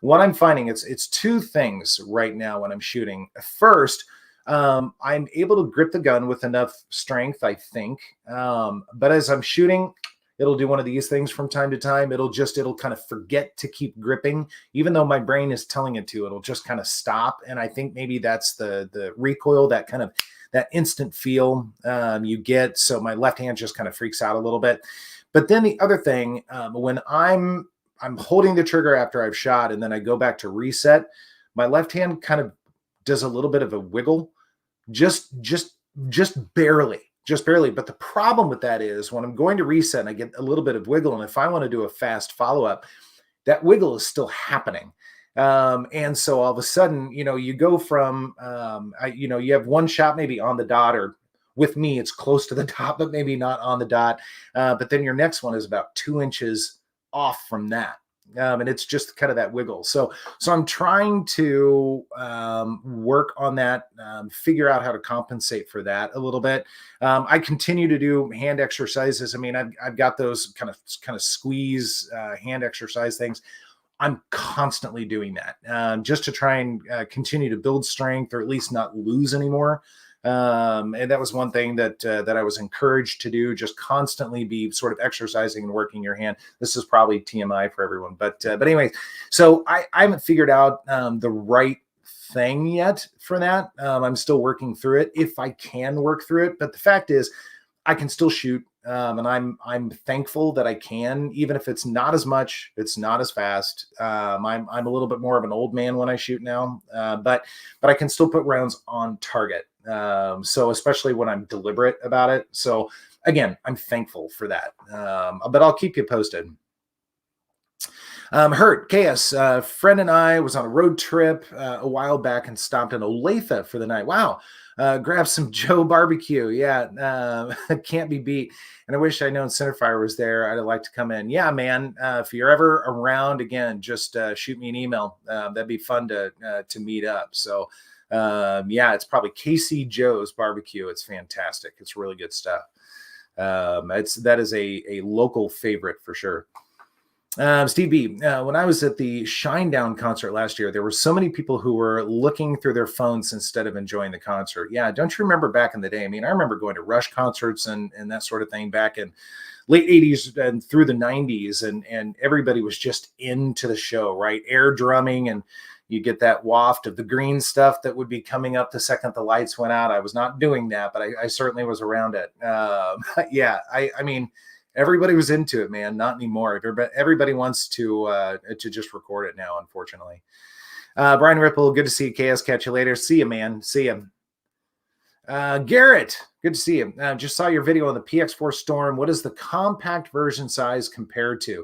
What I'm finding, it's two things right now when I'm shooting. First, I'm able to grip the gun with enough strength, I think. But as I'm shooting, it'll do one of these things from time to time. It'll kind of forget to keep gripping, even though my brain is telling it to. It'll just kind of stop. And I think maybe that's the recoil, that instant feel you get. So my left hand just kind of freaks out a little bit. But then the other thing, when I'm holding the trigger after I've shot, and then I go back to reset, my left hand kind of does a little bit of a wiggle, just barely. But the problem with that is, when I'm going to reset and I get a little bit of wiggle, and if I want to do a fast follow-up, that wiggle is still happening. And so all of a sudden, you go from, you have one shot maybe on the dot, or with me, it's close to the dot, but maybe not on the dot. But then your next one is about 2 inches off from that. And it's just kind of that wiggle. So I'm trying to work on that, figure out how to compensate for that a little bit. I continue to do hand exercises. I mean, I've got those kind of squeeze hand exercise things. I'm constantly doing that just to try and continue to build strength, or at least not lose anymore. And that was one thing that I was encouraged to do, just constantly be sort of exercising and working your hand. This is probably TMI for everyone, but anyway, so I haven't figured out the right thing yet for that. I'm still working through it, if I can work through it. But the fact is, I can still shoot, and I'm thankful that I can, even if it's not as much, it's not as fast. I'm a little bit more of an old man when I shoot now, but I can still put rounds on target. So especially when I'm deliberate about it. So again, I'm thankful for that. But I'll keep you posted. Hurt KS, friend and I was on a road trip a while back and stopped in Olathe for the night. Wow. Grab some Joe barbecue. Yeah. Can't be beat. And I wish I'd known Centerfire was there. I'd like to come in. Yeah, man. If you're ever around again, just shoot me an email. That'd be fun to meet up. So yeah, it's probably KC Joe's barbecue. It's fantastic. It's really good stuff. That is a local favorite for sure. Steve B, when I was at the Shinedown concert last year, there were so many people who were looking through their phones instead of enjoying the concert. Yeah, don't you remember back in the day? I mean, I remember going to Rush concerts and that sort of thing back in late 80s and through the 90s, and everybody was just into the show, right? Air drumming and You get that waft of the green stuff that would be coming up the second the lights went out. I was not doing that, but I certainly was around it. Yeah, I mean, everybody was into it, man. Not anymore. Everybody wants to just record it now, unfortunately. Brian Ripple, good to see you. KS, catch you later. See you, man. See you. Garrett, good to see you. Just saw your video on the PX4 Storm. What is the compact version size compared to?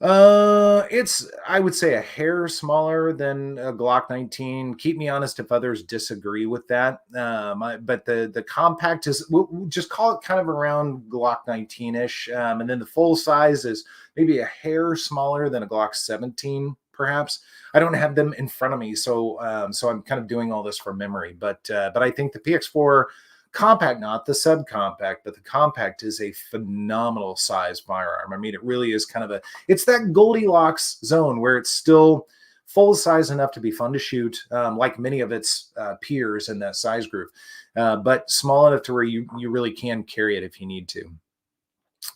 It's, I would say, a hair smaller than a Glock 19. Keep me honest if others disagree with that. But the compact is, we'll just call it kind of around Glock 19-ish. And then the full size is maybe a hair smaller than a Glock 17, perhaps. I don't have them in front of me, so I'm kind of doing all this from memory. But I think the PX4 compact, not the subcompact, but the compact is a phenomenal size firearm. I mean, it really is kind of it's that Goldilocks zone where it's still full size enough to be fun to shoot, like many of its peers in that size group, but small enough to where you really can carry it if you need to.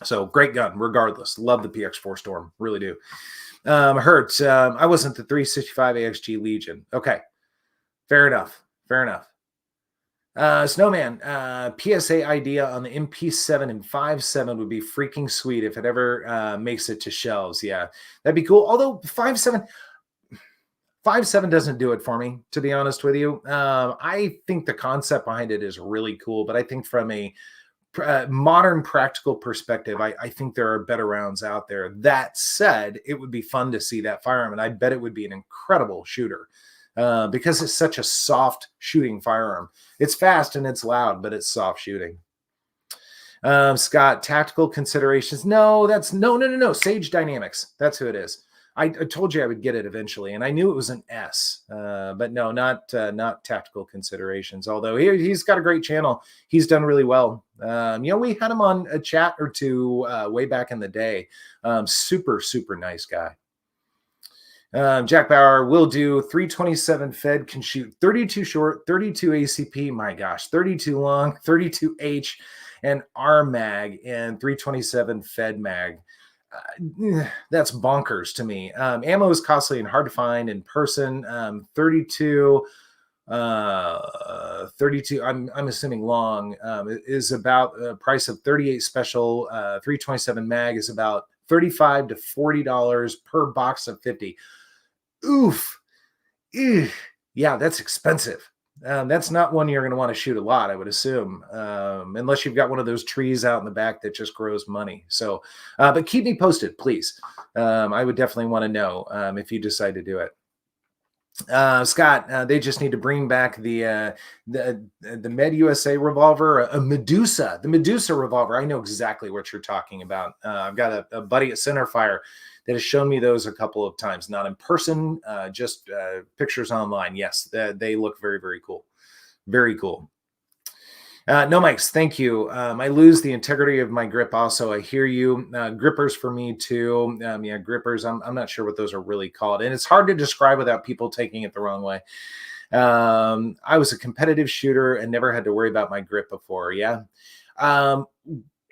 So great gun, regardless. Love the PX4 Storm, really do. Hurt. I wasn't the 365 AXG Legion. Okay, fair enough. Fair enough. Snowman, PSA idea on the MP7 and 5.7 would be freaking sweet if it ever makes it to shelves. Yeah, that'd be cool. Although 5.7 doesn't do it for me, to be honest with you. I think the concept behind it is really cool, but I think from a modern practical perspective, I think there are better rounds out there. That said, it would be fun to see that firearm, and I bet it would be an incredible shooter. Because it's such a soft shooting firearm. It's fast and it's loud, but it's soft shooting. Scott, tactical considerations. No, that's no. Sage Dynamics. That's who it is. I told you I would get it eventually, and I knew it was an S. But no, not tactical considerations. Although he's got a great channel. He's done really well. We had him on a chat or two way back in the day. Super nice guy. Jack Bauer will do 327 Fed, can shoot 32 short, 32 ACP, my gosh, 32 long, 32 H, and R mag, and 327 Fed mag. That's bonkers to me. Ammo is costly and hard to find in person. 32, I'm assuming long, is about a price of 38 special. 327 mag is about $35 to $40 per box of 50. Oof. Eugh. Yeah, that's expensive. That's not one you're going to want to shoot a lot, I would assume, unless you've got one of those trees out in the back that just grows money. So, but keep me posted, please. I would definitely want to know if you decide to do it. Scott, they just need to bring back the Med USA revolver, a Medusa, the Medusa revolver. I know exactly what you're talking about. I've got a buddy at Centerfire that has shown me those a couple of times, not in person, just pictures online. Yes, they look very cool. Very cool. No mics, thank you. I lose the integrity of my grip also. I hear you. Grippers for me too. Yeah, grippers. I'm not sure what those are really called. And it's hard to describe without people taking it the wrong way. I was a competitive shooter and never had to worry about my grip before. Yeah.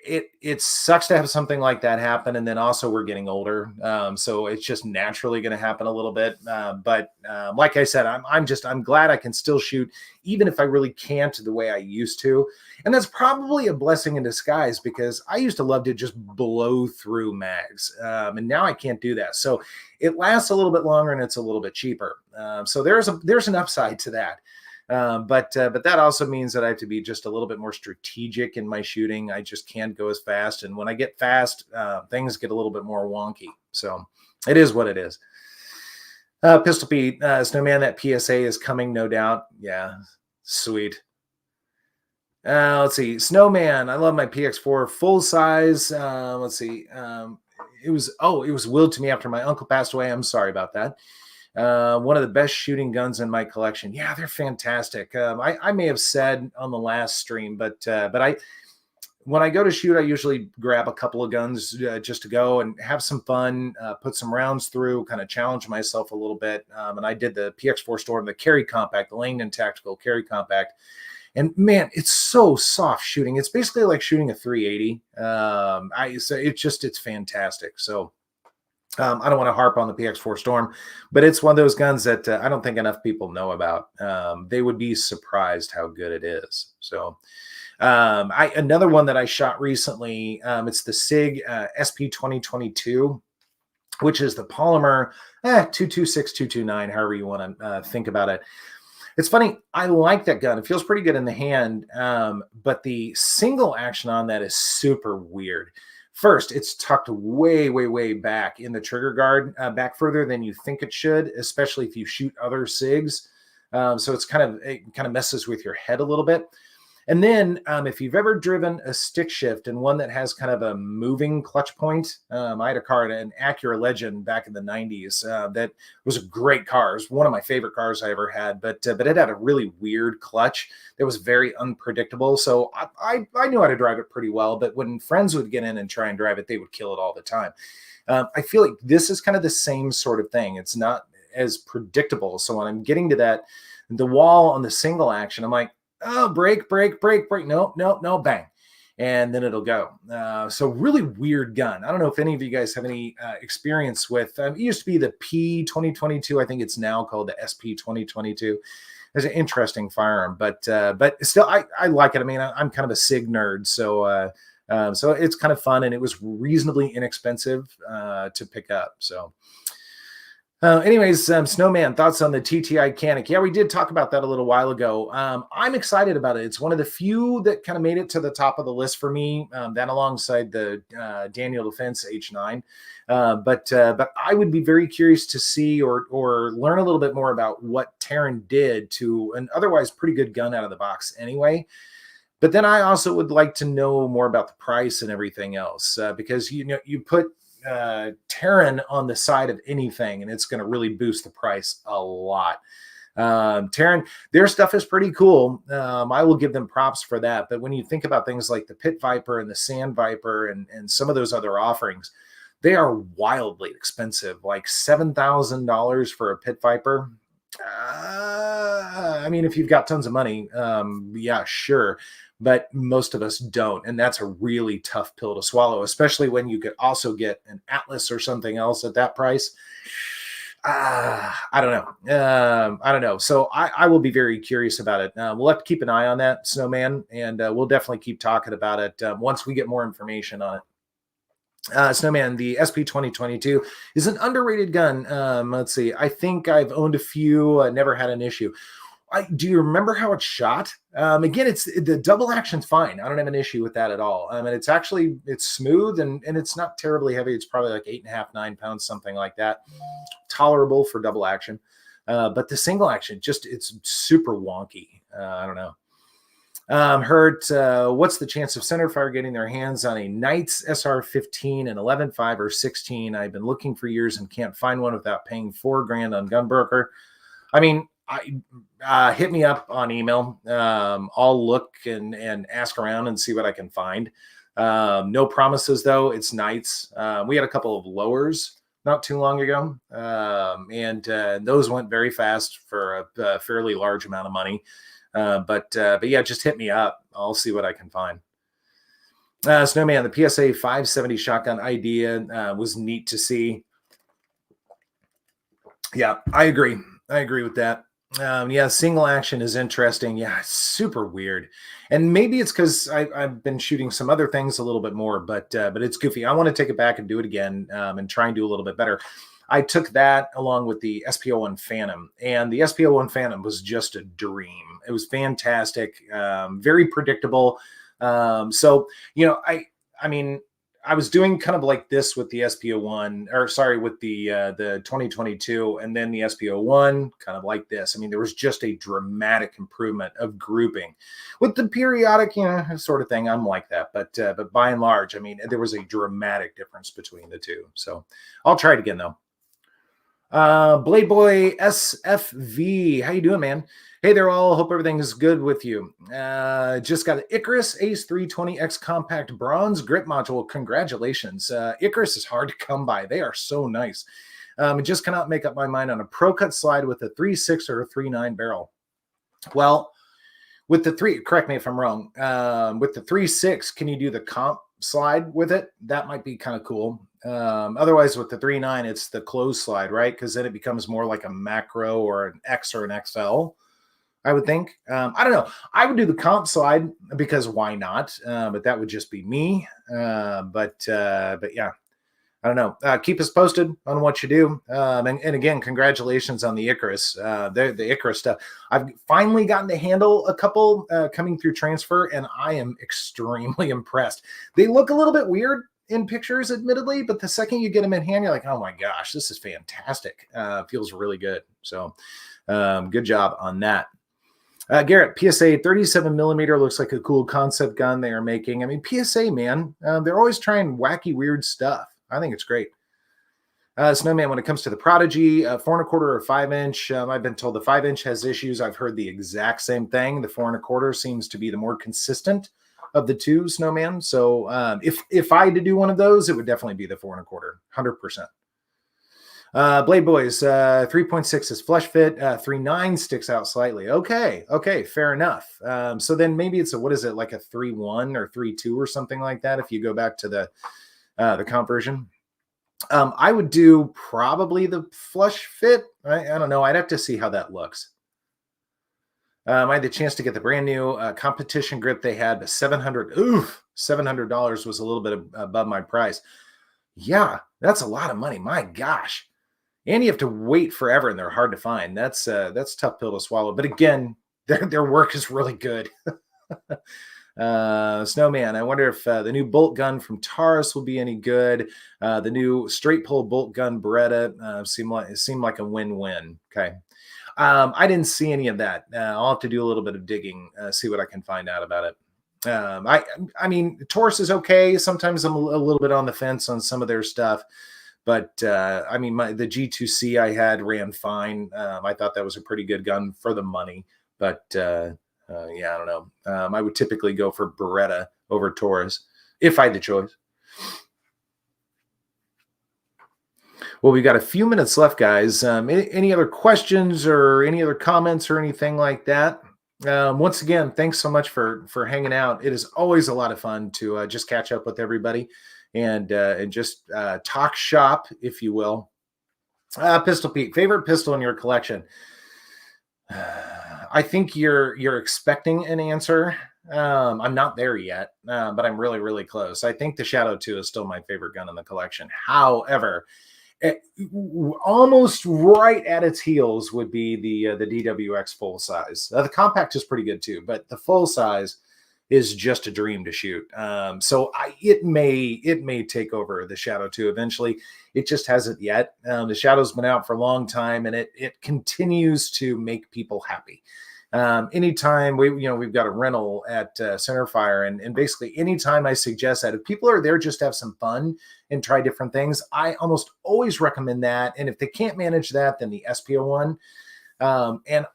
It sucks to have something like that happen. And then also we're getting older. So it's just naturally going to happen a little bit. But like I said, I'm glad I can still shoot, even if I really can't the way I used to. And that's probably a blessing in disguise, because I used to love to just blow through mags. And now I can't do that. So it lasts a little bit longer and it's a little bit cheaper. So there's an upside to that. But that also means that I have to be just a little bit more strategic in my shooting. I just can't go as fast. And when I get fast, things get a little bit more wonky. So it is what it is. Pistol Pete, Snowman, that PSA is coming, no doubt. Yeah, sweet. Let's see. Snowman, I love my PX4 full size. Let's see. It was willed to me after my uncle passed away. I'm sorry about that. One of the best shooting guns in my collection. Yeah, they're fantastic. I may have said on the last stream, but when I go to shoot, I usually grab a couple of guns just to go and have some fun, put some rounds through, kind of challenge myself a little bit. And I did the PX4 Storm, the Carry Compact, the Langdon Tactical Carry Compact. And man, it's so soft shooting. It's basically like shooting a 380. So it's fantastic. So I don't want to harp on the PX4 Storm, but it's one of those guns that I don't think enough people know about. They would be surprised how good it is. So another one that I shot recently, it's the SIG SP 2022, which is the polymer 226, 229, however you want to think about it. It's funny. I like that gun. It feels pretty good in the hand, but the single action on that is super weird. First, it's tucked way, way, way back in the trigger guard, back further than you think it should, especially if you shoot other SIGs. So it kind of messes with your head a little bit. And then if you've ever driven a stick shift and one that has kind of a moving clutch point, I had a car, an Acura Legend back in the 90s. That was a great car. It was one of my favorite cars I ever had, but it had a really weird clutch that was very unpredictable. So I knew how to drive it pretty well, but when friends would get in and try and drive it, they would kill it all the time. I feel like this is kind of the same sort of thing. It's not as predictable. So when I'm getting to that, the wall on the single action, I'm like, oh, brake, brake, brake, brake. No, no, no, bang. And then it'll go. So really weird gun. I don't know if any of you guys have any experience with, it used to be the P 2022. I think it's now called the SP 2022. It's an interesting firearm, but still, I like it. I mean, I'm kind of a SIG nerd. So it's kind of fun, and it was reasonably inexpensive to pick up. So anyways, Snowman, thoughts on the TTI Canic? Yeah, we did talk about that a little while ago. I'm excited about it. It's one of the few that kind of made it to the top of the list for me, that alongside the Daniel Defense H9. But I would be very curious to see or learn a little bit more about what Terran did to an otherwise pretty good gun out of the box anyway. But then I also would like to know more about the price and everything else, because you put Terran on the side of anything, and it's going to really boost the price a lot. Terran, their stuff is pretty cool. I will give them props for that. But when you think about things like the Pit Viper and the Sand Viper and some of those other offerings, they are wildly expensive, like $7,000 for a Pit Viper. I mean, if you've got tons of money, yeah, sure. But most of us don't. And that's a really tough pill to swallow, especially when you could also get an Atlas or something else at that price. I don't know. I don't know. So I will be very curious about it. We'll have to keep an eye on that, Snowman, and we'll definitely keep talking about it once we get more information on it. Snowman, the SP 2022 is an underrated gun. Let's see. I think I've owned a few, never had an issue. Do you remember how it's shot? Again, it's the double action's fine. I don't have an issue with that at all. And it's smooth and it's not terribly heavy. It's probably like 8.5, 9 pounds, something like that. Tolerable for double action. But the single action, it's super wonky. I don't know. What's the chance of centerfire getting their hands on a Knights SR15 and 11.5 or 16? I've been looking for years and can't find one without paying $4,000 on Gunbroker. I mean, hit me up on email. I'll look and ask around and see what I can find. No promises though. It's Knights. We had a couple of lowers not too long ago, and those went very fast for a fairly large amount of money. But yeah, just hit me up. I'll see what I can find. Snowman, the PSA 570 shotgun idea was neat to see. Yeah, I agree. I agree with that. Yeah, single action is interesting. Yeah, it's super weird. And maybe it's because I've been shooting some other things a little bit more, but it's goofy. I want to take it back and do it again and try and do a little bit better. I took that along with the SP01 Phantom, and the SP01 Phantom was just a dream. It was fantastic, very predictable. So, I mean, I was doing kind of like this with the SP01, or sorry, with the 2022, and then the SP01, kind of like this. I mean, there was just a dramatic improvement of grouping. With the periodic, sort of thing, I'm like that. But by and large, I mean, there was a dramatic difference between the two. So I'll try it again, though. Blade Boy SFV, how you doing, man? Hey there, all. Hope everything is good with you. Just got an Icarus Ace 320X Compact Bronze Grip Module. Congratulations. Icarus is hard to come by. They are so nice. I just cannot make up my mind on a Pro Cut slide with a 3.6 or a 3.9 barrel. Well, with the correct me if I'm wrong, with the 3.6, can you do the comp slide with it? That might be kind of cool. Otherwise, with the 3.9, it's the close slide, right? Because then it becomes more like a macro or an X or an XL, I would think. I don't know. I would do the comp slide because why not? But that would just be me. But yeah, I don't know. Keep us posted on what you do. And again, congratulations on the Icarus. The Icarus stuff. I've finally gotten to handle a couple coming through transfer, and I am extremely impressed. They look a little bit weird in pictures, admittedly, but the second you get them in hand, you're like, oh my gosh, this is fantastic. Feels really good. So good job on that. Garrett, PSA 37 millimeter looks like a cool concept gun they are making. I mean, PSA, man, they're always trying wacky, weird stuff. I think it's great. Snowman, when it comes to the Prodigy, 4.25 or 5-inch, I've been told the 5-inch has issues. I've heard the exact same thing. The 4.25 seems to be the more consistent of the two, Snowman. So if I had to do one of those, it would definitely be the 4.25, 100%. Blade Boys, 3.6 is flush fit. 3.9 sticks out slightly. Okay, fair enough. So then maybe it's what is it, like a 3.1 or 3.2 or something like that if you go back to the comp version. I would do probably the flush fit. I don't know. I'd have to see how that looks. I had the chance to get the brand new competition grip they had, but $700 was a little bit above my price. Yeah, that's a lot of money. My gosh. And you have to wait forever, and they're hard to find. That's a tough pill to swallow. But again, their work is really good. Snowman, I wonder if the new bolt gun from Taurus will be any good. The new straight pull bolt gun Beretta seemed like a win-win. Okay. I didn't see any of that. I'll have to do a little bit of digging, see what I can find out about it. I mean, Taurus is okay. Sometimes I'm a little bit on the fence on some of their stuff, but I mean, the G2C I had ran fine. I thought that was a pretty good gun for the money, but yeah, I don't know. I would typically go for Beretta over Taurus if I had the choice. Well, we've got a few minutes left, guys. Any other questions or any other comments or anything like that? Once again, thanks so much for hanging out. It is always a lot of fun to just catch up with everybody and just talk shop, if you will. Pistol Pete, favorite pistol in your collection? I think you're expecting an answer. I'm not there yet, but I'm really, really close. I think the Shadow 2 is still my favorite gun in the collection. However, almost right at its heels would be the DWX full size. The compact is pretty good too, but the full size is just a dream to shoot. So it may take over the Shadow 2 eventually. It just hasn't yet. The Shadow's been out for a long time, and it continues to make people happy. Anytime we've got a rental at Centerfire, and basically anytime I suggest that if people are there just to have some fun and try different things, I almost always recommend that. And if they can't manage that, then the SPO1. And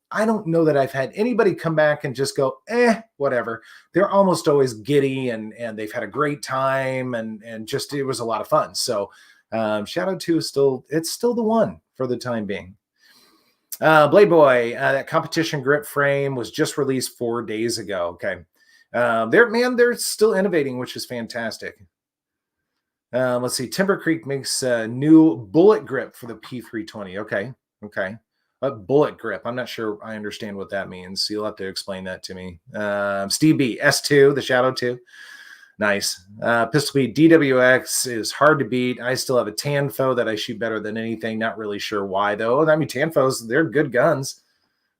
I don't know that I've had anybody come back and just go, whatever. They're almost always giddy and they've had a great time and just, it was a lot of fun. So Shadow 2 is still the one for the time being. Blade Boy, that competition grip frame was just released 4 days ago. Okay. They're still innovating, which is fantastic. Let's see. Timber Creek makes a new bullet grip for the P320. Okay. A bullet grip. I'm not sure I understand what that means. You'll have to explain that to me. Steve B, S2, the Shadow 2. Nice. Pistol Pete, DWX is hard to beat. I still have a Tanfo that I shoot better than anything. Not really sure why, though. I mean, Tanfos, they're good guns.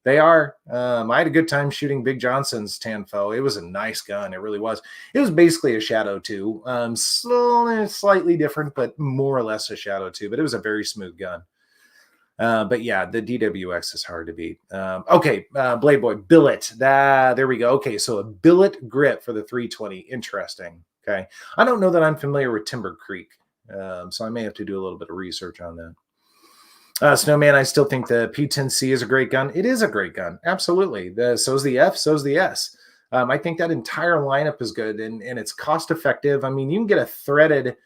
They are. I had a good time shooting Big Johnson's Tanfo. It was a nice gun. It really was. It was basically a Shadow 2. Slightly different, but more or less a Shadow 2. But it was a very smooth gun. But yeah, the DWX is hard to beat. Okay, Blade Boy, billet. There we go. Okay, so a billet grip for the 320. Interesting. Okay. I don't know that I'm familiar with Timber Creek, so I may have to do a little bit of research on that. Snowman, I still think the P10C is a great gun. It is a great gun. Absolutely. So's the F, so's the S. I think that entire lineup is good, and it's cost effective. I mean, you can get a threaded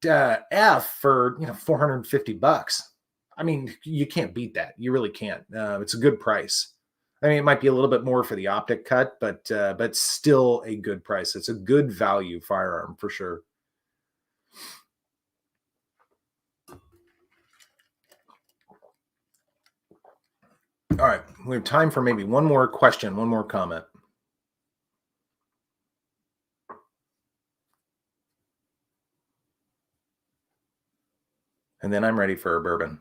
F for $450. I mean, you can't beat that. You really can't. It's a good price. I mean, it might be a little bit more for the optic cut, but still a good price. It's a good value firearm for sure. All right, we have time for maybe one more question, one more comment. And then I'm ready for a bourbon.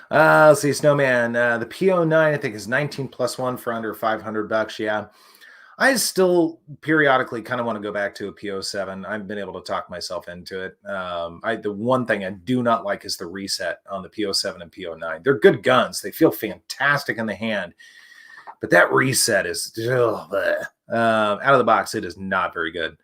Let's see, Snowman. The PO9, I think, is 19 plus one for under $500. Yeah. I still periodically kind of want to go back to a PO7. I've been able to talk myself into it. The one thing I do not like is the reset on the PO7 and PO9. They're good guns. They feel fantastic in the hand, but that reset is out of the box. It is not very good.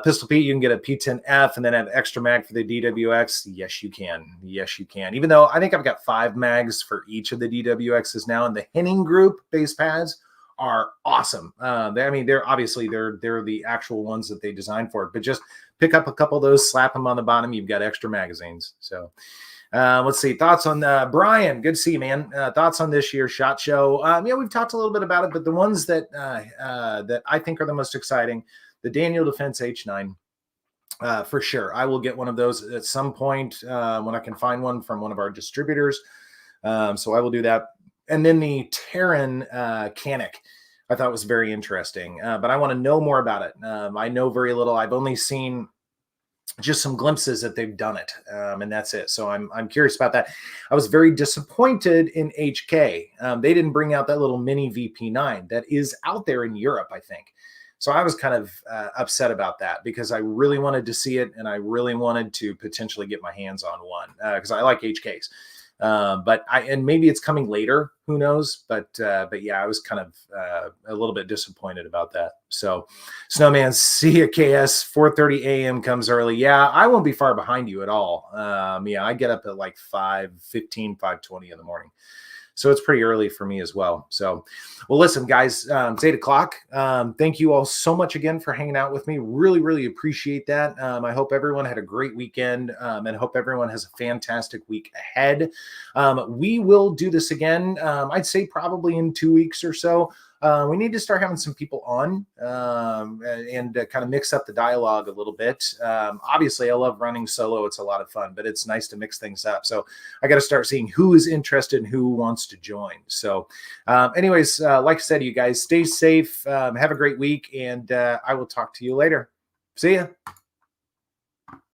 Pistol Pete, you can get a P10F and then have extra mag for the DWX. Yes, you can. Yes, you can. Even though I think I've got 5 mags for each of the DWXs now, and the Henning Group base pads are awesome. They're obviously they're the actual ones that they designed for it, but just pick up a couple of those, slap them on the bottom. You've got extra magazines. So let's see. Thoughts on Brian? Good to see you, man. Thoughts on this year's SHOT Show? Yeah, we've talked a little bit about it, but the ones that that I think are the most exciting, the Daniel Defense H9, for sure. I will get one of those at some point when I can find one from one of our distributors. So I will do that. And then the Terran Canic, I thought was very interesting, but I want to know more about it. I know very little. I've only seen just some glimpses that they've done it, and that's it. So I'm curious about that. I was very disappointed in HK. They didn't bring out that little mini VP9 that is out there in Europe, I think. So I was kind of upset about that because I really wanted to see it, and I really wanted to potentially get my hands on one because I like HKs. And maybe it's coming later, who knows? But yeah, I was kind of a little bit disappointed about that. So, Snowman, see you, KS. 4:30 a.m. comes early. Yeah, I won't be far behind you at all. Yeah, I get up at like 5:15, 5:20 in the morning. So it's pretty early for me as well. So, well, listen, guys, it's 8 o'clock. Thank you all so much again for hanging out with me. Really, really appreciate that. I hope everyone had a great weekend and hope everyone has a fantastic week ahead. We will do this again. I'd say probably in 2 weeks or so. We need to start having some people on and kind of mix up the dialogue a little bit. Obviously, I love running solo. It's a lot of fun, but it's nice to mix things up. So I got to start seeing who is interested and who wants to join. So anyways, like I said, you guys stay safe. Have a great week, and I will talk to you later. See ya.